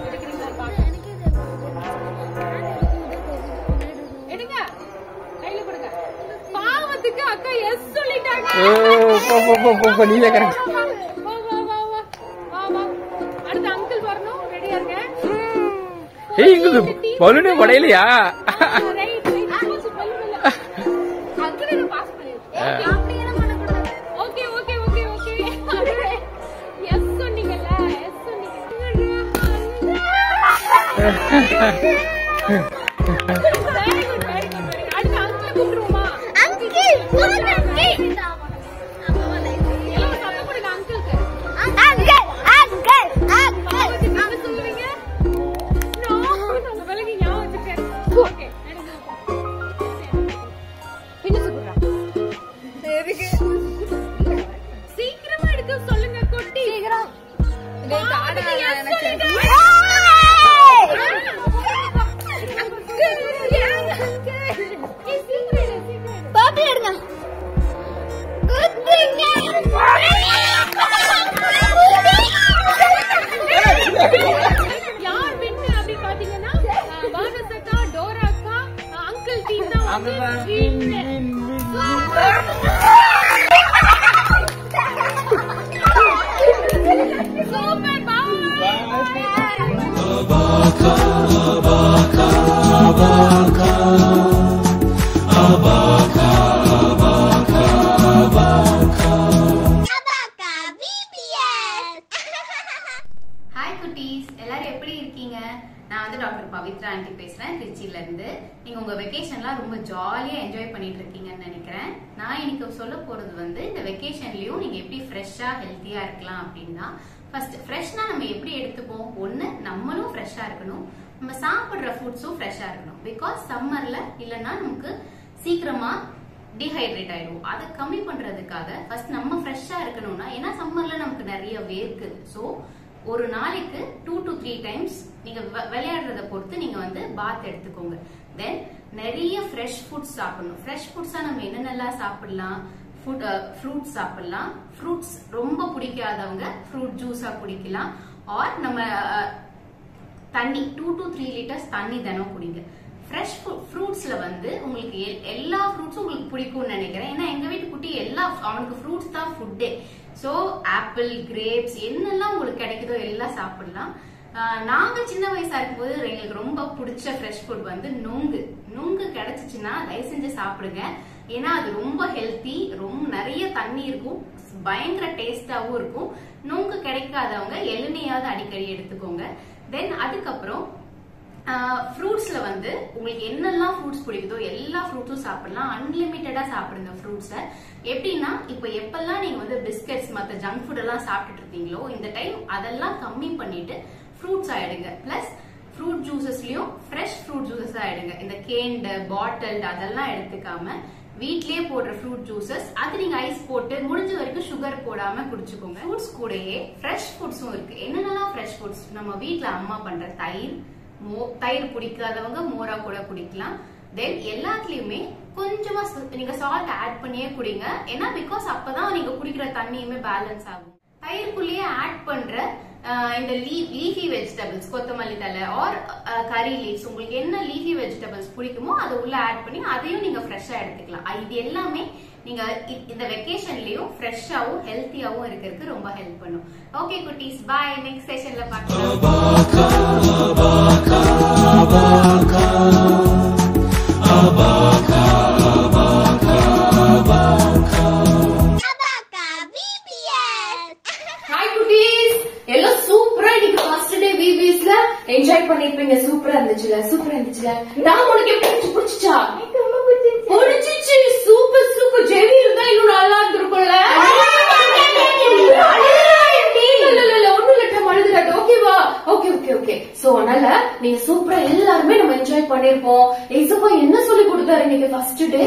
எடுக்கிறீங்களா பாக்க. எடுங்க, கையில கொடுங்க. பாவத்துக்கு அக்கா எஸ் சொல்லிட்டாங்க. ஓ நீங்க கரெக்ட். வா வா வா வா வா வா. அடுத்து அங்கிள் வரணும். ரெடியா இருங்க. ஏய் இங்க பலூனே உடையலையா? Right right. அங்கிள் பாஸ் பண்ணிருக்கேன். அப்படி என்ன பண்ண கூடாது. Okay okay okay okay. Yes சொன்னீங்கல, எஸ் சொன்னீங்க. Very good very good very. அடுத்து அங்கிள் கூப்பிடுவோமா? அங்கிள் போங்க அங்கிள். எல்லாம் சத்தம் போடுங்க அங்கிளுக்கு. Uncle uncle uncle. நீங்க சொல்லுவீங்க? நோ, நம்ம விலகி ஞாபகம் வச்சிருக்கேன். ஓகே, எடுங்க. என்ன சொல்றா? எதுக்கு? சீக்கிரமா எடுக்க சொல்லுங்க குட்டி. சீக்கிரம். டேய் காடா எனக்கு. பாப்பி எடுங்க. ஹாய் குட்டீஸ், எல்லாரும் எப்படி இருக்கீங்க? நான் வந்து டாக்டர் பவித்ரா ஆண்டி பேசுறேன், திருச்சியில இருந்து. நீங்க உங்க வெக்கேஷன்லாம் ரொம்ப ஜாலியா என்ஜாய் பண்ணிட்டு இருக்கீங்கன்னு நினைக்கிறேன். நான் இன்னைக்கு சொல்ல போறது வந்து இந்த வெக்கேஷன்லயும் நீங்க எப்படி ஃப்ரெஷ்ஷா ஹெல்த்தியா இருக்கலாம் அப்படின்னா, ஃபர்ஸ்ட் ஃப்ரெஷ்னா நம்ம எப்படி எடுத்துப்போம்? ஒண்ணு, நம்மளும் ஃப்ரெஷ்ஷா இருக்கணும், நம்ம சாப்பிடுற ஃபுட்ஸும் ஃப்ரெஷ்ஷா இருக்கணும். பிகாஸ் சம்மர்ல இல்லைன்னா நமக்கு சீக்கிரமா டீஹைட்ரேட் ஆயிடும். அதை கம்மி பண்றதுக்காக ஃபர்ஸ்ட் நம்ம ஃப்ரெஷ்ஷா இருக்கணும்னா, ஏன்னா சம்மர்ல நமக்கு நிறைய வேர்க்குது. ஸோ ஒரு நாளைக்கு 2 to 3 டைம்ஸ் நீங்க விளையாடுறத பொறுத்து நீங்க வந்து பாத் எடுத்துக்கோங்க. தென் நிறைய ஃப்ரெஷ் ஃபுட்ஸ் சாப்பிடணும். ஃப்ரெஷ் ஃபுட்ஸா நம்ம என்னென்னலாம் சாப்பிடலாம்? ஃப்ரூட்ஸ் சாப்பிடலாம். ஃப்ரூட்ஸ் ரொம்ப பிடிக்காதவங்க ஃப்ரூட் ஜூஸா குடிக்கலாம். ஆர் நம்ம தண்ணி 2 to 3 லிட்டர்ஸ் தண்ணி தினம் குடிங்க. ஃப்ரெஷ் ஃப்ரூட்ஸ்ல வந்து உங்களுக்கு எல்லா ஃப்ரூட்ஸும் உங்களுக்கு பிடிக்கும்னு நினைக்கிறேன். ஏன்னா எங்க வீட்டு குட்டி அவனுக்கு ஃப்ரூட்ஸ் தான் ஃபுட்டே. ஸோ ஆப்பிள், கிரேப்ஸ் என்னெல்லாம் உங்களுக்கு கிடைக்குதோ எல்லாம் சாப்பிடலாம். நாங்க சின்ன வயசா இருக்கும்போது எங்களுக்கு ரொம்ப பிடிச்ச ஃப்ரெஷ் ஃபுட் வந்து நுங்கு கிடைச்சிச்சுன்னா தயவு செஞ்சு சாப்பிடுங்க. ஏன்னா அது ரொம்ப ஹெல்த்தி, ரொம்ப நிறைய தண்ணி இருக்கும், பயங்கர டேஸ்டாவும் இருக்கும். நுங்கு கிடைக்காதவங்க எள்ளுனையாவது அடிக்கடி எடுத்துக்கோங்க. தென் அதுக்கப்புறம் ஃப்ரூட்ஸ்ல வந்து உங்களுக்கு என்னெல்லாம் ஃப்ரூட்ஸ் பிடிக்குதோ எல்லா ஃப்ரூட்ஸும் சாப்பிடலாம். அன்லிமிட்டடா சாப்பிடுங்க ஃப்ரூட்ஸை. எப்படின்னா, இப்ப எப்பெல்லாம் நீங்க வந்து பிஸ்கட்ஸ் மற்ற ஜங்க் ஃபுட் எல்லாம் சாப்பிட்டுட்டு இருக்கீங்களோ இந்த டைம் அதெல்லாம் கம்மி பண்ணிட்டு ஃப்ரூட்ஸ் ஆயிடுங்க. பிளஸ் ஃப்ரூட் ஜூசஸ்லயும் ஃப்ரெஷ் ஃப்ரூட் ஜூசஸ் ஆயிடுங்க. இந்த கேன்டு, பாட்டில்டு அதெல்லாம் எடுத்துக்காம வீட்லயே போடுற ஃப்ரூட் ஜூசஸ், அது நீங்க ஐஸ் போட்டு முடிஞ்ச வரைக்கும் சுகர் போடாம குடிச்சுக்கோங்க. ஃப்ரூட்ஸ் கூடயே ஃப்ரெஷ் ஃபுட்ஸும் இருக்கு. என்னென்னலாம் ஃப்ரெஷ் ஃபுட்ஸ்? நம்ம வீட்டுல அம்மா பண்ற தயிர் பிடிக்காதவங்க மோரா கூட குடிக்கலாம். தென் எல்லாத்துலயுமே கொஞ்சமா நீங்க சால்ட் ஆட் பண்ணியே குடிங்க. ஏன்னா பிகாஸ் அப்பதான் நீங்க குடிக்கிற தண்ணியுமே பேலன்ஸ் ஆகும். தயிர்க்குள்ளேயே ஆட் பண்ற இந்த லீஃபி வெஜிடபிள்ஸ், கொத்தமல்லி தலை ஆர் கரி லீவ்ஸ், உங்களுக்கு என்ன லீஃபி வெஜிடபிள்ஸ் பிடிக்குமோ அதை உள்ள ஆட் பண்ணி அதையும் நீங்க ஃப்ரெஷ்ஷா எடுத்துக்கலாம். இது எல்லாமே நீங்க இந்த வெக்கேஷன்லயும் ஃப்ரெஷ்ஷாவும் ஹெல்த்தியாவும் இருக்கிறதுக்கு ரொம்ப ஹெல்ப் பண்ணும். ஓகே குட்டீஸ், பாய். நெக்ஸ்ட் செஷன்ல என்ஜாய் பண்ணிருப்பீங்க. சூப்பரா இருந்துச்சுல? சூப்பரா இருந்துச்சுல? நான் உனக்கு எப்படி பிடிச்சிச்சா? பிடிச்சிச்சு. Super super. ஜெவி இருந்தா இன்னும் நல்லா இருந்திருக்கும்ல. ஓகேவா? Okay okay okay. சோ அதனால நீங்க சூப்பரா எல்லாருமே நம்ம என்ஜாய் பண்ணிருப்போம். எக்ஸாம்பா என்ன சொல்லி கொடுத்தாரு இன்னைக்கு ஃபர்ஸ்ட் டே?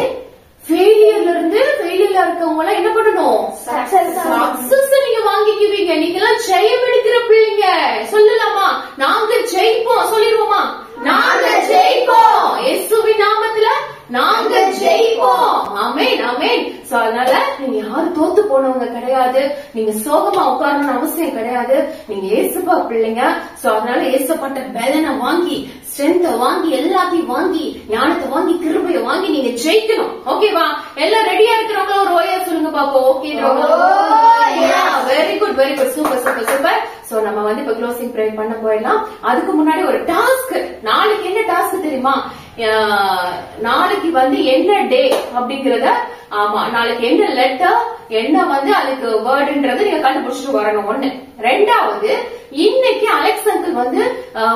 ஃபெயிலியர்ல இருந்து ஃபெயிலியரா இருக்கவங்க எல்லாம் என்ன பண்ணணும்? சக்சஸ் நீங்க வாங்கிக்குவீங்க. நீங்க எல்லாம் ஜெயம் எடுக்கிற பிள்ளைங்க. சொல்லலாமா? நாங்க ஜெயிப்போம். சொல்லிடுவோமா? நாங்க ஜெயிப்போம். இயேசுவின் நாமத்துல நாங்க ஜெயிப்போம். ஆமென் ஆமென். சோ அதனால நீங்க யாரும் தோத்து போனவங்க கிடையாது. நீங்க சோகமா உட்காரணும்னு அவசியம் கிடையாது. நீங்க இயேசுப்பா பிள்ளைங்க. சோ அதனால இயேசுப்பட்ட பலனை வாங்கி, ஸ்ட்ரென்த் வாங்கி, எல்லாத்தையும் வாங்கி, ஞானத்தை வாங்கி, கிருபையை வாங்கி நீங்க ஜெயிக்கணும். ஓகேவா? எல்லாம் ரெடியா இருக்கிறவங்க ஒரு ஓயா சொல்லுங்க பாப்போம். Okay, very good very good. Super super super. So நம்ம வந்து இப்ப க்ளோசிங் ப்ரேயர் பண்ண போயிடலாம். அதுக்கு முன்னாடி ஒரு டாஸ்க். நாளைக்கு என்ன டாஸ்க் தெரியுமா? நாளைக்கு வந்து என்ன டே அப்படிங்கறத, ஆமா, நாளைக்கு என்ன லெட்டர், என்ன வந்து அதுக்கு வேர்டுன்றது நீங்க கண்டுபிடிச்சிட்டு வரணும். ஒண்ணு. ரெண்டாவது, இன்னைக்கு அலெக்ஸ் அங்கிள் வந்து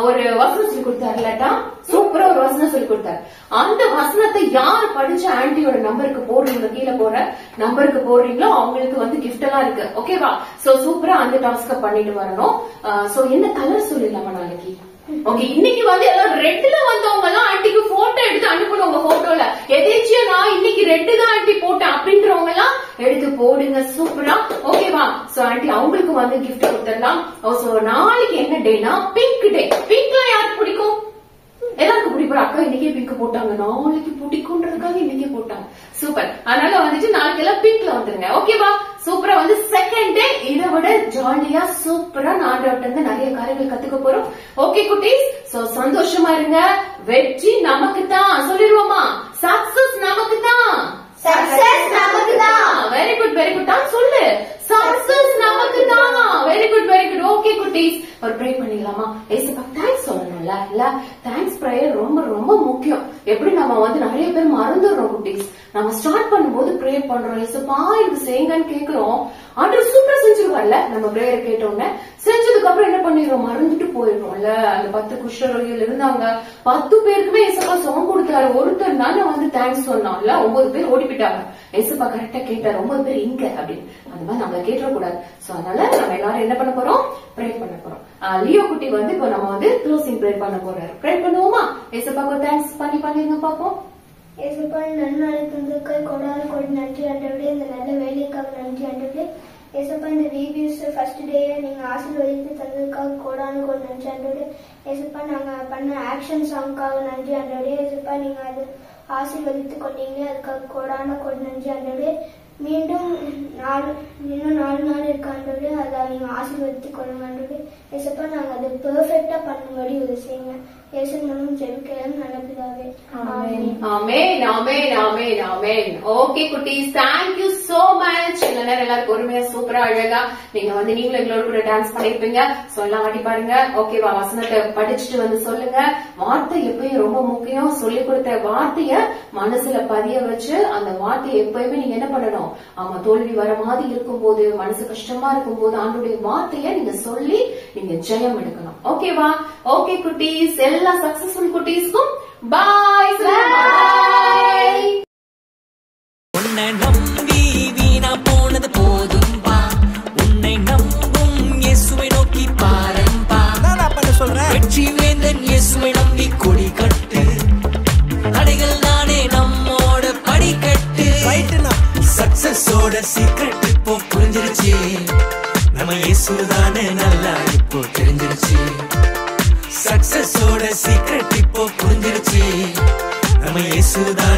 ஒரு வசனம் சொல்லி கொடுத்தாரு. இல்லாட்டா சூப்பரா ஒரு வசனம் சொல்லி கொடுத்தாரு. அந்த வசனத்தை யாரு படிச்ச ஆன்டியோட நம்பருக்கு போடுறீங்க, கீழே போற நம்பருக்கு போடுறீங்களோ அவங்களுக்கு வந்து கிஃப்ட் எல்லாம் இருக்கு. ஓகேவா? சோ சூப்பரா அந்த டாஸ்க பண்ணிட்டு வரணும். சோ என்ன கலர் சொல்லிடலாமா நாளைக்கு? ஓகே, இன்னைக்கு வந்து எல்லாம் ரெட்ல வந்தவங்க எல்லாம் ஆன்டிக்கு போட்டோ எடுத்து அனுப்பணும். உங்க போட்டோல எதேச்சியா நான் இன்னைக்கு ரெட்டு தான் ஆன்டி போட்டேன் அப்படின்றவங்க எல்லாம் எடுத்து போடுங்க. சூப்பரா. ஓகேவா? சோ ஆன்டி அவங்களுக்கு வந்து கிஃப்ட் கொடுத்துடலாம். சோ நாளைக்கு என்ன டேனா பிங்க் டே. பிங்க்லாம் யாருக்கு பிடிக்கும்? எல்லாருக்கும் பிடிக்கும். அக்கா இன்னைக்கே பிங்க் போட்டாங்க, நாளைக்கு பிடிக்கும்ன்றதுக்காக இன்னைக்கே போட்டாங்க. சூப்பர். அதனால வந்துட்டு நாளைக்கு எல்லாம் பிங்க்ல வந்துருங்க. ஓகேவா? சூப்பரா வந்து செகண்ட் டே இதை விட ஜாலியா சூப்பரா நாட்டோட்ட இருந்து நிறைய காரியங்கள் கத்துக்க போறோம். ஓகே குட்டீஸ், சோ சந்தோஷமா இருங்க. வெற்றி நமக்கு தான். சொல்லிடுவோமா? சக்சஸ் நமக்கு தான். சக்சஸ் நமக்கு தான். Very good very good. தான் சொல்லு. சக்சஸ் நமக்கு தான். Very good very good. Okay குட்டீஸ், ஒரு ப்ரே பண்ணிடலாமா? ஏசப்பா தேங்க்ஸ் சொல்லணும்ல. இல்ல தேங்க்ஸ் பிரேயர் ரொம்ப ரொம்ப முக்கியம். எப்படி நம்ம வந்து நிறைய பேர் மறந்துடுறோம் குட்டீஸ். நம்ம ஸ்டார்ட் பண்ணும்போது ப்ரே பண்றோம், ஏசப்பா இது செய்யுங்கன்னு கேக்குறோம். ஆண்டவர் சூப்பரா செஞ்சிருவார்ல. நம்ம பிரேயர் கேட்டோம்னே செஞ்சதுக்கு அப்புறம் என்ன பண்ணிடுறோம்? மறந்துட்டு போயிடுறோம்ல. அந்த 10 குஷ்டரோகிகள் இருந்தாங்க, 10 பேருக்குமே ஏசப்பா சுகம் கொடுத்தாரு. ஒருத்தர் தானே வந்து தேங்க்ஸ் சொன்னான்ல. 9 பேர் ஓடி போயிட்டாங்க. ஏசப்பா கரெக்டா கேட்டாரு, 9 பேர் இங்க அப்படின்னு. அந்த மாதிரி நம்ம கேட்டக்கூடாது. சோ அதனால நம்ம எல்லாரும் என்ன பண்ண போறோம்? ப்ரே பண்ண போறோம். லியோ குட்டி வந்து இப்ப நம்ம வந்து க்ளோசிங் ப்ரே பண்ண போறாரு. ப்ரே பண்ணுவோமா? ஏசப்பாக்கு தேங்க்ஸ் பண்ணிருங்க பாப்போம். ஏசப்பா நன்னாளுக்கு தந்ததுக்கு கொடாது கொடி நன்றி ஆண்டவரே. இந்த நல்ல வேலைக்காக நன்றி ஆண்டவரே. ஏசப்பா இந்த VBS ஃபர்ஸ்ட் டே நீங்க ஆசீர்வதித்து தந்ததுக்காக கோடானு கோடி நன்றி ஆண்டவரே. ஏசப்பா நாங்க பண்ண ஆக்ஷன் சாங்காக நன்றி ஆண்டவரே. ஏசப்பா நீங்க அது ஆசீர்வதித்து கொண்டீங்க, அதுக்காக கோடான கோடி நன்றி ஆண்டவரே. மீண்டும் இன்னும் 4 நாள் இருக்கு ஆண்டவரே, அதை நீங்க ஆசீர்வதித்து கொள்ளுங்க ஆண்டவரே. ஏசப்பா நாங்க அதை பெர்ஃபெக்ட்டா பண்ணும்படி உதவி செய்யுங்க. இயேசு மூலம் ஜெபிக்கிறேன் நல்ல பிதாவே. ஆமென். ஆமென் ஆமென் ஆமென் ஆமென். ஓகே குட்டீஸ், thank you so much. இந்த நேரம் எல்லாரும் பொறுமையா சூப்பரா அழகா நீங்க வந்து நீங்களும் எங்களோட கூட டான்ஸ் பண்ணிருப்பீங்க. சோ எல்லாம் வாட்டி பாருங்க. ஓகேவா? வசனத்தை படிச்சுட்டு வந்து சொல்லுங்க. வார்த்தை எப்பயும் ரொம்ப முக்கியம். சொல்லி கொடுத்த வார்த்தைய மனசுல பதிய வச்சு அந்த வார்த்தையை எப்பயுமே நீங்க என்ன பண்ணணும்? ஆமா, தோல்வி வர மாதிரி இருக்கும் போது, மனசு கஷ்டமா இருக்கும் போது ஆண்டவருடைய வார்த்தைய நீங்க சொல்லி நீங்க ஜெயம் எடுக்கணும். ஓகேவா? ஓகே குட்டீஸ், எல்லா சக்சஸ்ஃபுல் குட்டீஸ்க்கும் பாய். பாய். உன்னை நம்பி வீணா போனது போதும் பா, உன்னை நம்பும் இயேசுவை நோக்கி பாரும்பா. நான் பண்ண சொல்றேன், வெற்றி வேந்தன் இயேசுவை நம்பி கொடி கட்டு, தடைகள் நானே நம்மோட படிக்கட்டு. சக்சஸோட சீக்ரெட் இப்போ புரிஞ்சிருச்சு, நம்ம இயேசுதானே நல்லா இப்போ தெரிஞ்சிருச்சு. சக்சஸோட சீக்ரெட் இப்போ புரிஞ்சிருச்சு, நம்ம இயேசுதான்